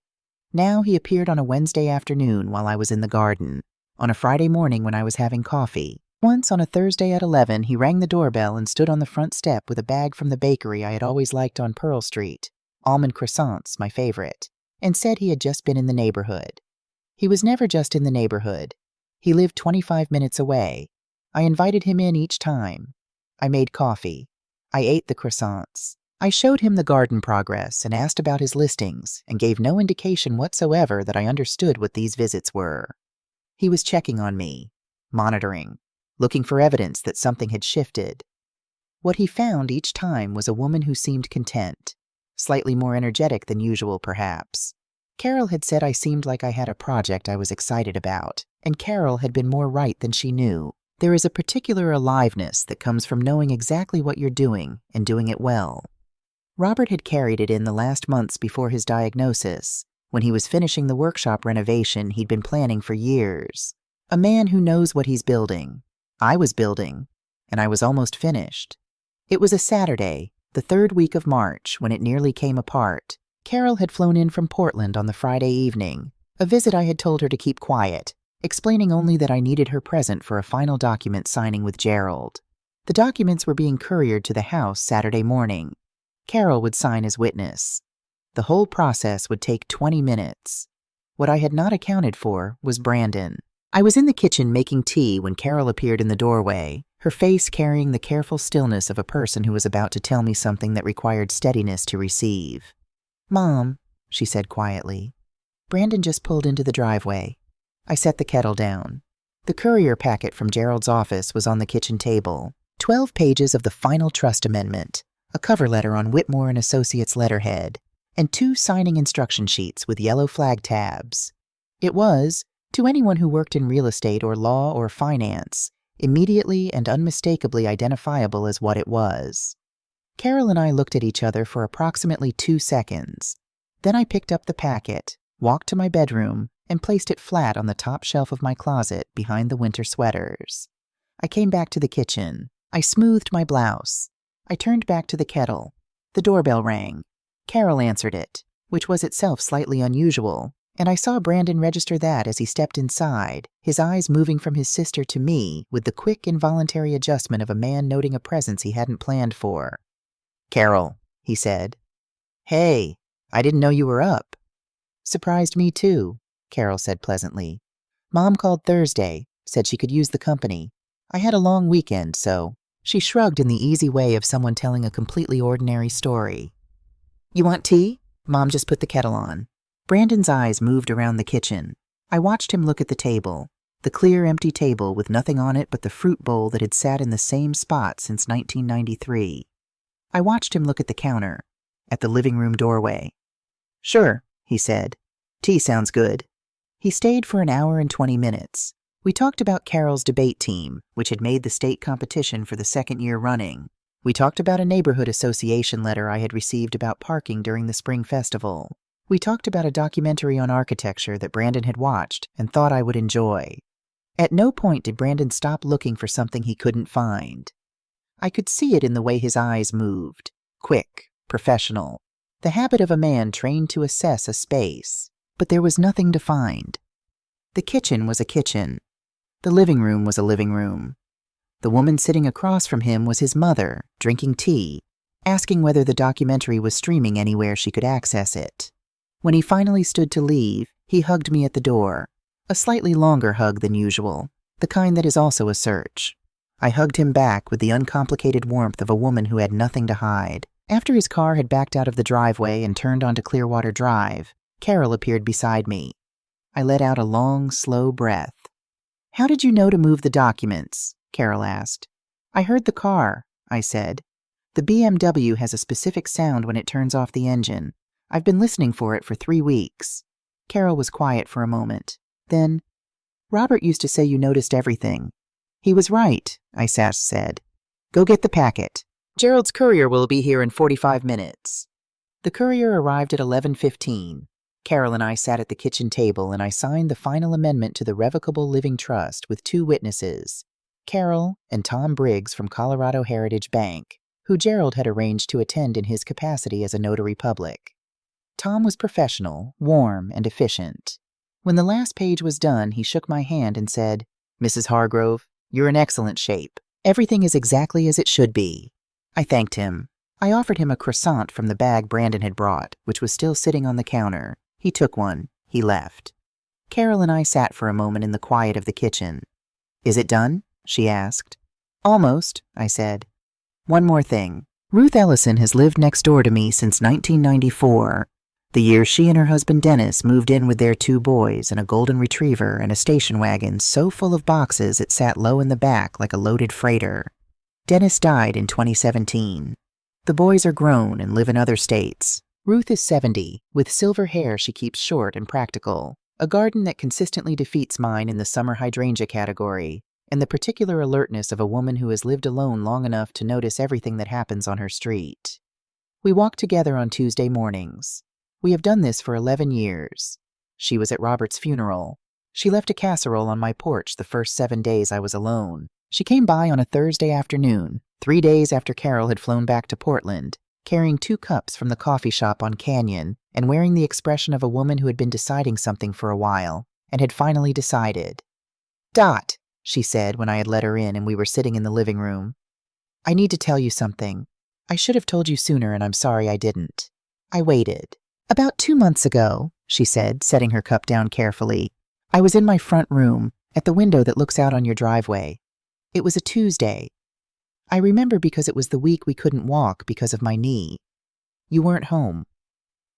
Now he appeared on a Wednesday afternoon while I was in the garden, on a Friday morning when I was having coffee. Once on a Thursday at 11, he rang the doorbell and stood on the front step with a bag from the bakery I had always liked on Pearl Street, almond croissants, my favorite, and said he had just been in the neighborhood. He was never just in the neighborhood. He lived 25 minutes away. I invited him in each time. I made coffee. I ate the croissants. I showed him the garden progress and asked about his listings and gave no indication whatsoever that I understood what these visits were. He was checking on me, monitoring, looking for evidence that something had shifted. What he found each time was a woman who seemed content, slightly more energetic than usual perhaps. Carol had said I seemed like I had a project I was excited about, and Carol had been more right than she knew. There is a particular aliveness that comes from knowing exactly what you're doing and doing it well. Robert had carried it in the last months before his diagnosis, when he was finishing the workshop renovation he'd been planning for years. A man who knows what he's building. I was building, and I was almost finished. It was a Saturday, the 3rd week of March, when it nearly came apart. Carol had flown in from Portland on the Friday evening, a visit I had told her to keep quiet, explaining only that I needed her present for a final document signing with Gerald. The documents were being couriered to the house Saturday morning. Carol would sign as witness. The whole process would take 20 minutes. What I had not accounted for was Brandon. I was in the kitchen making tea when Carol appeared in the doorway, her face carrying the careful stillness of a person who was about to tell me something that required steadiness to receive. "Mom," she said quietly, "Brandon just pulled into the driveway." I set the kettle down. The courier packet from Gerald's office was on the kitchen table. 12 pages of the final trust amendment, a cover letter on Whitmore and Associates letterhead, and 2 signing instruction sheets with yellow flag tabs. It was, to anyone who worked in real estate or law or finance, immediately and unmistakably identifiable as what it was. Carol and I looked at each other for approximately 2 seconds. Then I picked up the packet, walked to my bedroom, and placed it flat on the top shelf of my closet behind the winter sweaters. I came back to the kitchen. I smoothed my blouse. I turned back to the kettle. The doorbell rang. Carol answered it, which was itself slightly unusual, and I saw Brandon register that as he stepped inside, his eyes moving from his sister to me with the quick, involuntary adjustment of a man noting a presence he hadn't planned for. "Carol," he said. "Hey, I didn't know you were up." "Surprised me too," Carol said pleasantly. "Mom called Thursday, said she could use the company. I had a long weekend, so..." She shrugged in the easy way of someone telling a completely ordinary story. "You want tea?" Mom just put the kettle on. Brandon's eyes moved around the kitchen. I watched him look at the table. The clear, empty table with nothing on it but the fruit bowl that had sat in the same spot since 1993. I watched him look at the counter, at the living room doorway. "Sure," he said. "Tea sounds good." He stayed for an hour and 20 minutes. We talked about Carol's debate team, which had made the state competition for the second year running. We talked about a neighborhood association letter I had received about parking during the spring festival. We talked about a documentary on architecture that Brandon had watched and thought I would enjoy. At no point did Brandon stop looking for something he couldn't find. I could see it in the way his eyes moved, quick, professional, the habit of a man trained to assess a space. But there was nothing to find. The kitchen was a kitchen. The living room was a living room. The woman sitting across from him was his mother, drinking tea, asking whether the documentary was streaming anywhere she could access it. When he finally stood to leave, he hugged me at the door, a slightly longer hug than usual, the kind that is also a search. I hugged him back with the uncomplicated warmth of a woman who had nothing to hide. After his car had backed out of the driveway and turned onto Clearwater Drive, Carol appeared beside me. I let out a long, slow breath. "How did you know to move the documents?" Carol asked. "I heard the car," I said. "The BMW has a specific sound when it turns off the engine. I've been listening for it for 3 weeks. Carol was quiet for a moment. Robert used to say you noticed everything. He was right, I said. Go get the packet. Gerald's courier will be here in 45 minutes. The courier arrived at 11:15. Carol and I sat at the kitchen table and I signed the final amendment to the Revocable Living Trust with 2 witnesses, Carol and Tom Briggs from Colorado Heritage Bank, who Gerald had arranged to attend in his capacity as a notary public. Tom was professional, warm, and efficient. When the last page was done, he shook my hand and said, "Mrs. Hargrove, you're in excellent shape. Everything is exactly as it should be." I thanked him. I offered him a croissant from the bag Brandon had brought, which was still sitting on the counter. He took one. He left. Carol and I sat for a moment in the quiet of the kitchen. "Is it done?" she asked. "Almost," I said. "One more thing. Ruth Ellison has lived next door to me since 1994, the year she and her husband Dennis moved in with their 2 boys and a golden retriever and a station wagon so full of boxes it sat low in the back like a loaded freighter. Dennis died in 2017. The boys are grown and live in other states. Ruth is 70. With silver hair she keeps short and practical, a garden that consistently defeats mine in the summer hydrangea category, and the particular alertness of a woman who has lived alone long enough to notice everything that happens on her street. We walk together on Tuesday mornings. We have done this for 11 years. She was at Robert's funeral. She left a casserole on my porch the first 7 days I was alone. She came by on a Thursday afternoon, 3 days after Carol had flown back to Portland, carrying 2 cups from the coffee shop on Canyon and wearing the expression of a woman who had been deciding something for a while and had finally decided. "Dot," she said when I had let her in and we were sitting in the living room, "I need to tell you something. I should have told you sooner and I'm sorry I didn't." I waited. "About 2 months ago," she said, setting her cup down carefully, "I was in my front room, at the window that looks out on your driveway. It was a Tuesday. I remember because it was the week we couldn't walk because of my knee. You weren't home.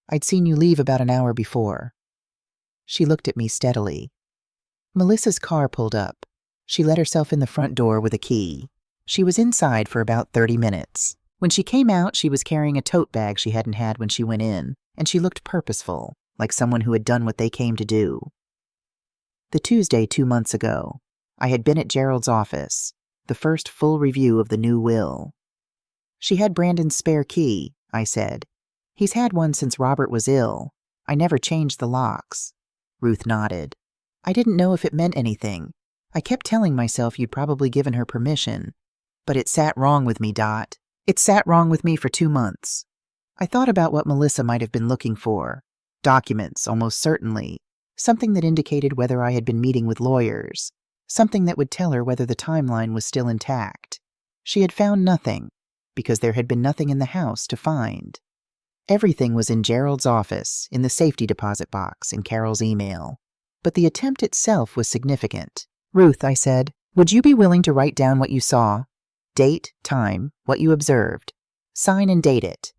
I'd seen you leave about an hour before." She looked at me steadily. Melissa's car pulled up. She let herself in the front door with a key. She was inside for about 30 minutes. When she came out, she was carrying a tote bag she hadn't had when she went in, and she looked purposeful, like someone who had done what they came to do. The Tuesday 2 months ago, I had been at Gerald's office, the first full review of the new will. "She had Brandon's spare key," I said. "He's had one since Robert was ill. I never changed the locks." Ruth nodded. "I didn't know if it meant anything. I kept telling myself you'd probably given her permission. But it sat wrong with me, Dot. It sat wrong with me for 2 months. I thought about what Melissa might have been looking for. Documents, almost certainly. Something that indicated whether I had been meeting with lawyers. Something that would tell her whether the timeline was still intact. She had found nothing, because there had been nothing in the house to find. Everything was in Gerald's office, in the safety deposit box, in Carol's email. But the attempt itself was significant. "Ruth," I said, "would you be willing to write down what you saw? Date, time, what you observed. Sign and date it."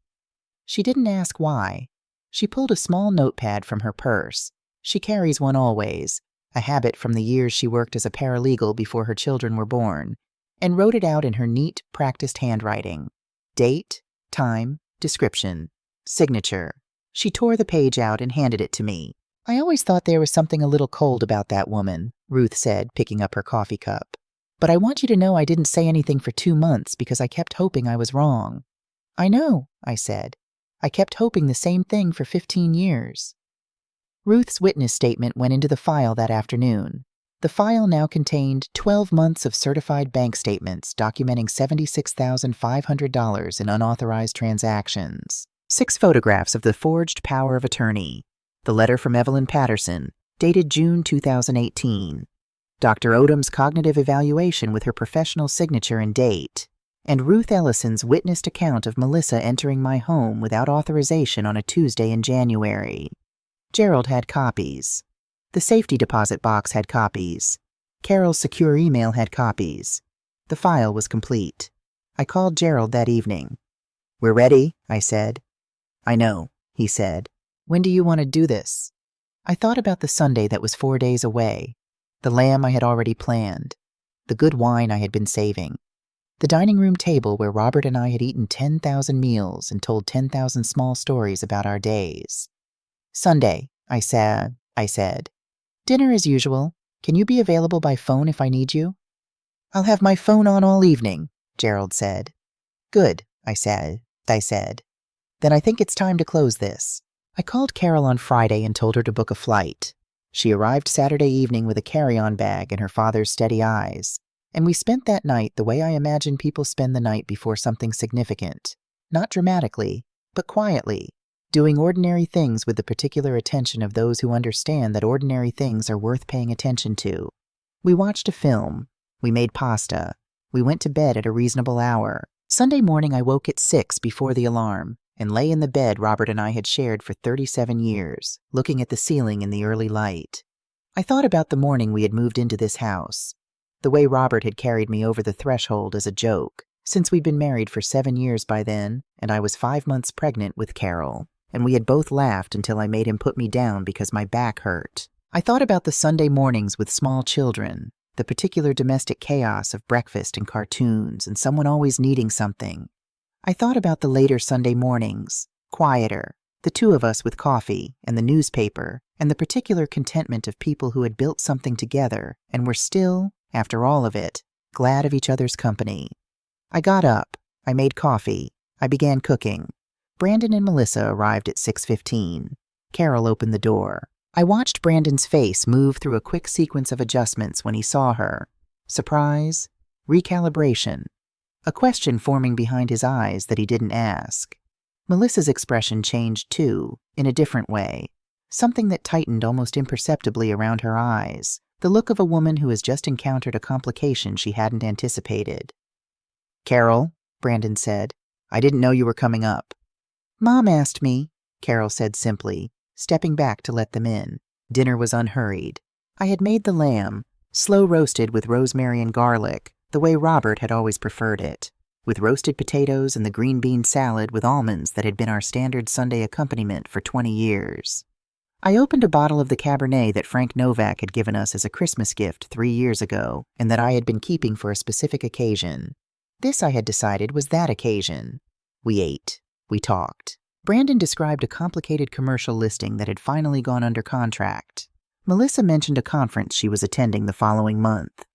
She didn't ask why. She pulled a small notepad from her purse. She carries one always, a habit from the years she worked as a paralegal before her children were born, and wrote it out in her neat, practiced handwriting. Date, time, description, signature. She tore the page out and handed it to me. "I always thought there was something a little cold about that woman," Ruth said, picking up her coffee cup. "But I want you to know I didn't say anything for 2 months because I kept hoping I was wrong." "I know," I said. "I kept hoping the same thing for 15 years. Ruth's witness statement went into the file that afternoon. The file now contained 12 months of certified bank statements documenting $76,500 in unauthorized transactions, 6 photographs of the forged power of attorney, the letter from Evelyn Patterson, dated June 2018, Dr. Odom's cognitive evaluation with her professional signature and date, and Ruth Ellison's witnessed account of Melissa entering my home without authorization on a Tuesday in January. Gerald had copies. The safety deposit box had copies. Carol's secure email had copies. The file was complete. I called Gerald that evening. "We're ready," I said. "I know," he said. "When do you want to do this?" I thought about the Sunday that was 4 days away, the lamb I had already planned, the good wine I had been saving, the dining room table where Robert and I had eaten 10,000 meals and told 10,000 small stories about our days. "Sunday," I said. "Dinner as usual. Can you be available by phone if I need you?" "I'll have my phone on all evening," Gerald said. "Good," I said. "Then I think it's time to close this." I called Carol on Friday and told her to book a flight. She arrived Saturday evening with a carry-on bag and her father's steady eyes, and we spent that night the way I imagine people spend the night before something significant. Not dramatically, but quietly, doing ordinary things with the particular attention of those who understand that ordinary things are worth paying attention to. We watched a film. We made pasta. We went to bed at a reasonable hour. Sunday morning I woke at 6 before the alarm and lay in the bed Robert and I had shared for 37 years, looking at the ceiling in the early light. I thought about the morning we had moved into this house, the way Robert had carried me over the threshold as a joke, since we'd been married for 7 years by then, and I was 5 months pregnant with Carol, and we had both laughed until I made him put me down because my back hurt. I thought about the Sunday mornings with small children, the particular domestic chaos of breakfast and cartoons and someone always needing something. I thought about the later Sunday mornings, quieter, the two of us with coffee and the newspaper, and the particular contentment of people who had built something together and were still, after all of it, glad of each other's company. I got up. I made coffee. I began cooking. Brandon and Melissa arrived at 6:15. Carol opened the door. I watched Brandon's face move through a quick sequence of adjustments when he saw her. Surprise, recalibration, a question forming behind his eyes that he didn't ask. Melissa's expression changed too, in a different way, something that tightened almost imperceptibly around her eyes, the look of a woman who has just encountered a complication she hadn't anticipated. "Carol," Brandon said, "I didn't know you were coming up." "Mom asked me," Carol said simply, stepping back to let them in. Dinner was unhurried. I had made the lamb, slow roasted with rosemary and garlic, the way Robert had always preferred it, with roasted potatoes and the green bean salad with almonds that had been our standard Sunday accompaniment for 20 years. I opened a bottle of the Cabernet that Frank Novak had given us as a Christmas gift 3 years ago and that I had been keeping for a specific occasion. This, I had decided, was that occasion. We ate. We talked. Brandon described a complicated commercial listing that had finally gone under contract. Melissa mentioned a conference she was attending the following month.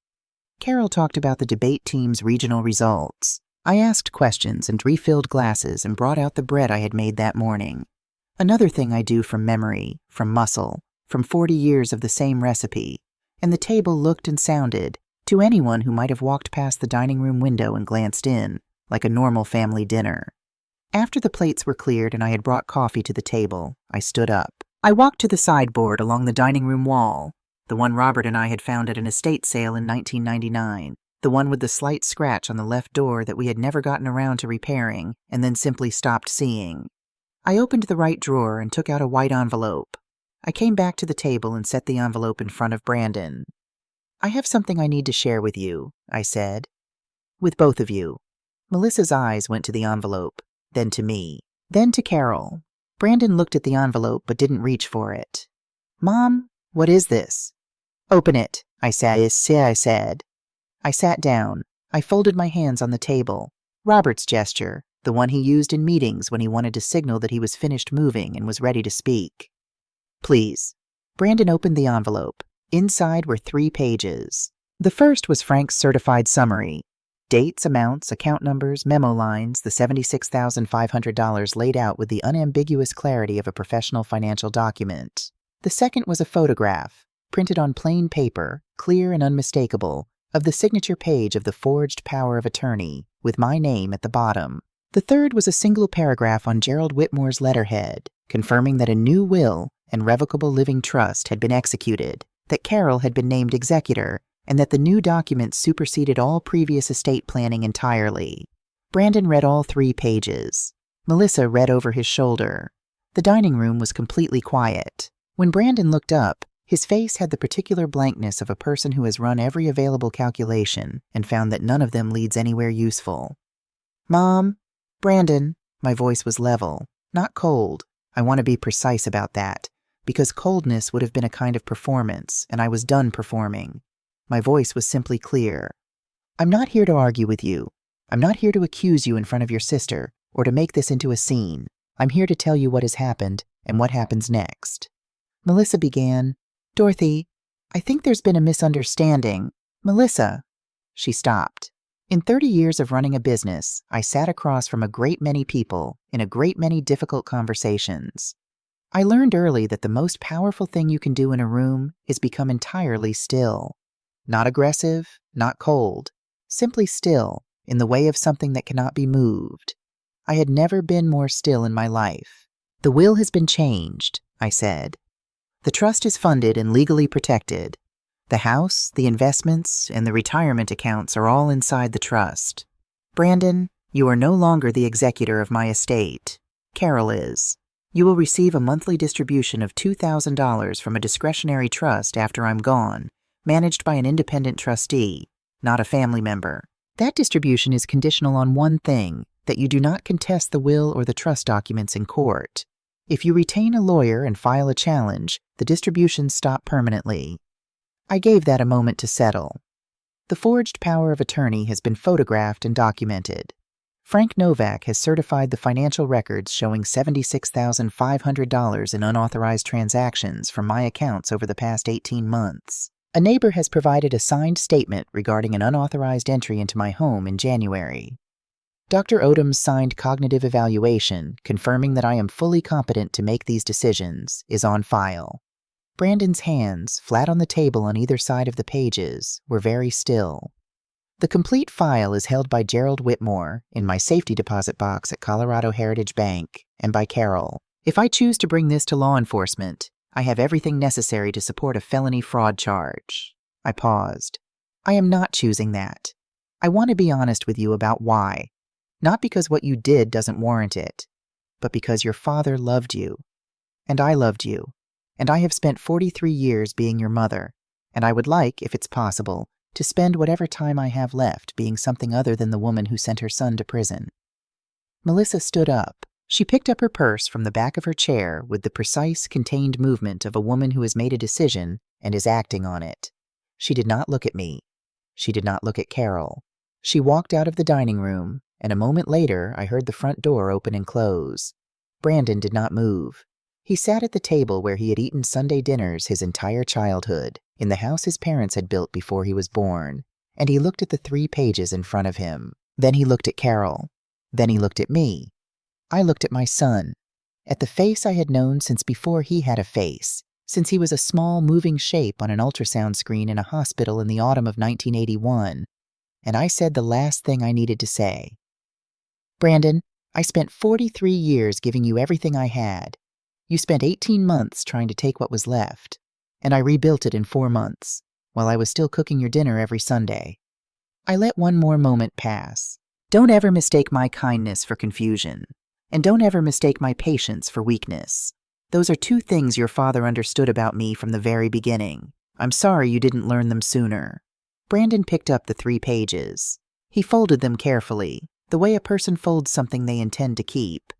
Carol talked about the debate team's regional results. I asked questions and refilled glasses and brought out the bread I had made that morning. Another thing I do from memory, from muscle, from 40 years of the same recipe, and the table looked and sounded, to anyone who might have walked past the dining room window and glanced in, like a normal family dinner. After the plates were cleared and I had brought coffee to the table, I stood up. I walked to the sideboard along the dining room wall, the one Robert and I had found at an estate sale in 1999, the one with the slight scratch on the left door that we had never gotten around to repairing and then simply stopped seeing. I opened the right drawer and took out a white envelope. I came back to the table and set the envelope in front of Brandon. "I have something I need to share with you," I said. "With both of you." Melissa's eyes went to the envelope, then to me, then to Carol. Brandon looked at the envelope but didn't reach for it. "Mom, what is this?" Open it, I said. I sat down. I folded my hands on the table. Robert's gesture, the one he used in meetings when he wanted to signal that he was finished moving and was ready to speak. Please. Brandon opened the envelope. Inside were 3 pages. The first was Frank's certified summary. Dates, amounts, account numbers, memo lines, the $76,500 laid out with the unambiguous clarity of a professional financial document. The second was a photograph, printed on plain paper, clear and unmistakable, of the signature page of the forged power of attorney, with my name at the bottom. The third was a single paragraph on Gerald Whitmore's letterhead, confirming that a new will and revocable living trust had been executed, that Carol had been named executor, and that the new document superseded all previous estate planning entirely. Brandon read all 3 pages. Melissa read over his shoulder. The dining room was completely quiet. When Brandon looked up, his face had the particular blankness of a person who has run every available calculation and found that none of them leads anywhere useful. Mom? Brandon? My voice was level, not cold. I want to be precise about that, because coldness would have been a kind of performance, and I was done performing. My voice was simply clear. I'm not here to argue with you. I'm not here to accuse you in front of your sister, or to make this into a scene. I'm here to tell you what has happened and what happens next. Melissa began, Dorothy, I think there's been a misunderstanding. Melissa. She stopped. In 30 years of running a business, I sat across from a great many people in a great many difficult conversations. I learned early that the most powerful thing you can do in a room is become entirely still. Not aggressive, not cold, simply still, in the way of something that cannot be moved. I had never been more still in my life. The will has been changed, I said. The trust is funded and legally protected. The house, the investments, and the retirement accounts are all inside the trust. Brandon, you are no longer the executor of my estate. Carol is. You will receive a monthly distribution of $2,000 from a discretionary trust after I'm gone, managed by an independent trustee, not a family member. That distribution is conditional on one thing, that you do not contest the will or the trust documents in court. If you retain a lawyer and file a challenge, the distributions stop permanently. I gave that a moment to settle. The forged power of attorney has been photographed and documented. Frank Novak has certified the financial records showing $76,500 in unauthorized transactions from my accounts over the past 18 months. A neighbor has provided a signed statement regarding an unauthorized entry into my home in January. Dr. Odom's signed cognitive evaluation, confirming that I am fully competent to make these decisions, is on file. Brandon's hands, flat on the table on either side of the pages, were very still. The complete file is held by Gerald Whitmore in my safety deposit box at Colorado Heritage Bank, and by Carol. If I choose to bring this to law enforcement, I have everything necessary to support a felony fraud charge. I paused. I am not choosing that. I want to be honest with you about why. Not because what you did doesn't warrant it, but because your father loved you. And I loved you. And I have spent 43 years being your mother, and I would like, if it's possible, to spend whatever time I have left being something other than the woman who sent her son to prison. Melissa stood up. She picked up her purse from the back of her chair with the precise, contained movement of a woman who has made a decision and is acting on it. She did not look at me. She did not look at Carol. She walked out of the dining room, and a moment later I heard the front door open and close. Brandon did not move. He sat at the table where he had eaten Sunday dinners his entire childhood, in the house his parents had built before he was born, and he looked at the 3 pages in front of him. Then he looked at Carol. Then he looked at me. I looked at my son, at the face I had known since before he had a face, since he was a small moving shape on an ultrasound screen in a hospital in the autumn of 1981, and I said the last thing I needed to say. Brandon, I spent 43 years giving you everything I had. You spent 18 months trying to take what was left, and I rebuilt it in 4 months, while I was still cooking your dinner every Sunday. I let one more moment pass. Don't ever mistake my kindness for confusion, and don't ever mistake my patience for weakness. Those are 2 things your father understood about me from the very beginning. I'm sorry you didn't learn them sooner. Brandon picked up the 3 pages. He folded them carefully, the way a person folds something they intend to keep.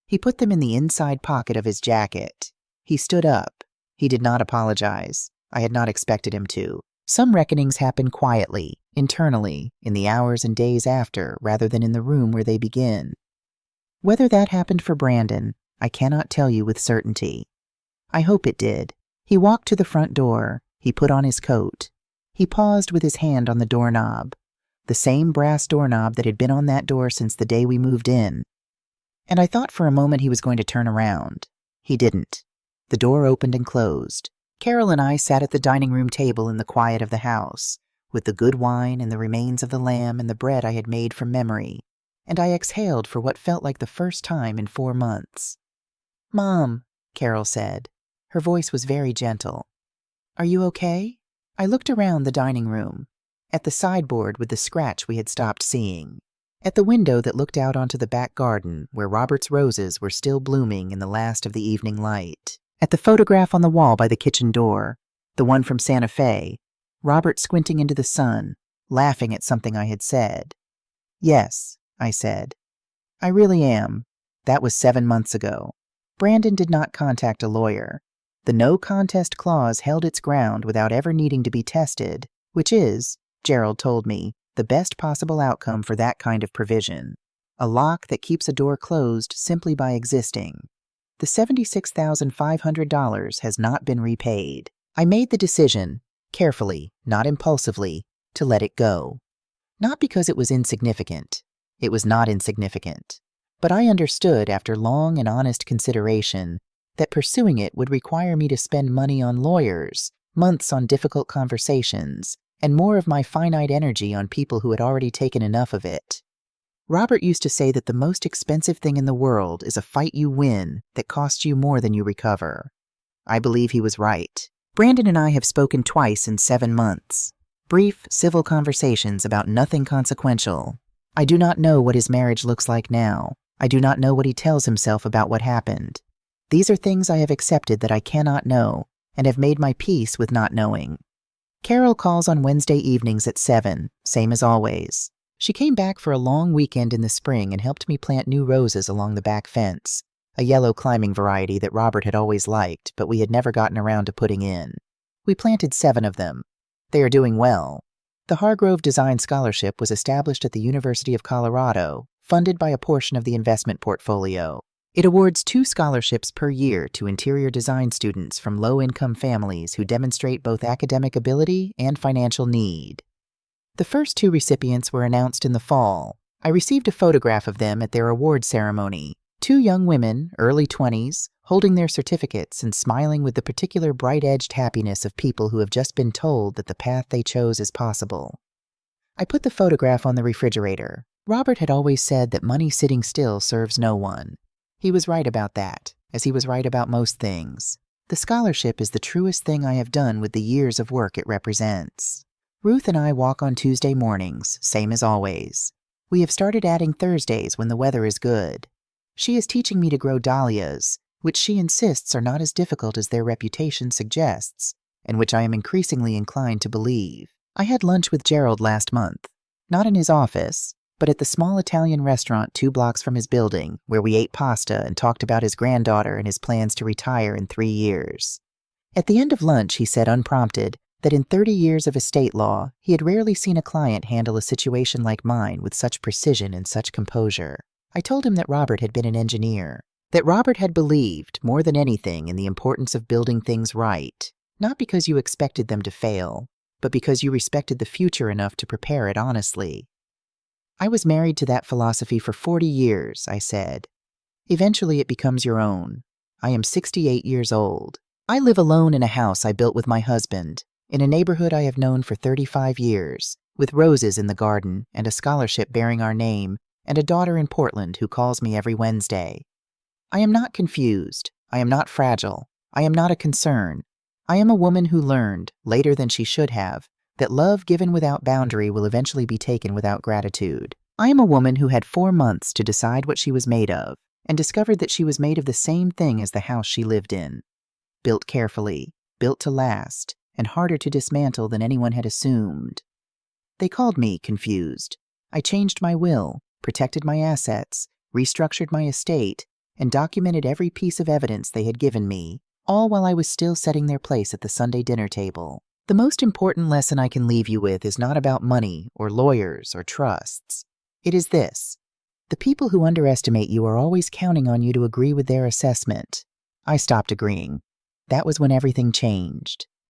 He put them in the inside pocket of his jacket. He stood up. He did not apologize. I had not expected him to. Some reckonings happen quietly, internally, in the hours and days after, rather than in the room where they begin. Whether that happened for Brandon, I cannot tell you with certainty. I hope it did. He walked to the front door. He put on his coat. He paused with his hand on the doorknob, the same brass doorknob that had been on that door since the day we moved in. And I thought for a moment he was going to turn around. He didn't. The door opened and closed. Carol and I sat at the dining room table in the quiet of the house, with the good wine and the remains of the lamb and the bread I had made from memory, and I exhaled for what felt like the first time in 4 months. "Mom," Carol said. Her voice was very gentle. "Are you okay?" I looked around the dining room, at the sideboard with the scratch we had stopped seeing, at the window that looked out onto the back garden where Robert's roses were still blooming in the last of the evening light, at the photograph on the wall by the kitchen door, the one from Santa Fe, Robert squinting into the sun, laughing at something I had said. "Yes," I said. "I really am. That was 7 months ago." Brandon did not contact a lawyer. The no contest clause held its ground without ever needing to be tested, which is, Gerald told me, the best possible outcome for that kind of provision. A lock that keeps a door closed simply by existing. The $76,500 has not been repaid. I made the decision, carefully, not impulsively, to let it go. Not because it was insignificant. It was not insignificant. But I understood after long and honest consideration that pursuing it would require me to spend money on lawyers, months on difficult conversations, and more of my finite energy on people who had already taken enough of it. Robert used to say that the most expensive thing in the world is a fight you win that costs you more than you recover. I believe he was right. Brandon and I have spoken twice in 7 months. Brief, civil conversations about nothing consequential. I do not know what his marriage looks like now. I do not know what he tells himself about what happened. These are things I have accepted that I cannot know, and have made my peace with not knowing. Carol calls on Wednesday evenings at 7, same as always. She came back for a long weekend in the spring and helped me plant new roses along the back fence, a yellow climbing variety that Robert had always liked, but we had never gotten around to putting in. We planted 7 of them. They are doing well. The Hargrove Design Scholarship was established at the University of Colorado, funded by a portion of the investment portfolio. It awards 2 scholarships per year to interior design students from low-income families who demonstrate both academic ability and financial need. The first 2 recipients were announced in the fall. I received a photograph of them at their award ceremony. 2 young women, early 20s, holding their certificates and smiling with the particular bright-edged happiness of people who have just been told that the path they chose is possible. I put the photograph on the refrigerator. Robert had always said that money sitting still serves no one. He was right about that, as he was right about most things. The scholarship is the truest thing I have done with the years of work it represents. Ruth and I walk on Tuesday mornings, same as always. We have started adding Thursdays when the weather is good. She is teaching me to grow dahlias, which she insists are not as difficult as their reputation suggests, and which I am increasingly inclined to believe. I had lunch with Gerald last month, not in his office, but at the small Italian restaurant 2 blocks from his building, where we ate pasta and talked about his granddaughter and his plans to retire in 3 years. At the end of lunch, he said unprompted that in 30 years of estate law, he had rarely seen a client handle a situation like mine with such precision and such composure. I told him that Robert had been an engineer, that Robert had believed, more than anything, in the importance of building things right, not because you expected them to fail, but because you respected the future enough to prepare it honestly. I was married to that philosophy for 40 years, I said. Eventually it becomes your own. I am 68 years old. I live alone in a house I built with my husband, in a neighborhood I have known for 35 years, with roses in the garden and a scholarship bearing our name, and a daughter in Portland who calls me every Wednesday. I am not confused. I am not fragile. I am not a concern. I am a woman who learned, later than she should have, that love given without boundary will eventually be taken without gratitude. I am a woman who had 4 months to decide what she was made of, and discovered that she was made of the same thing as the house she lived in. Built carefully, built to last, and harder to dismantle than anyone had assumed. They called me confused. I changed my will, protected my assets, restructured my estate, and documented every piece of evidence they had given me, all while I was still setting their place at the Sunday dinner table. The most important lesson I can leave you with is not about money or lawyers or trusts. It is this: the people who underestimate you are always counting on you to agree with their assessment. I stopped agreeing. That was when everything changed.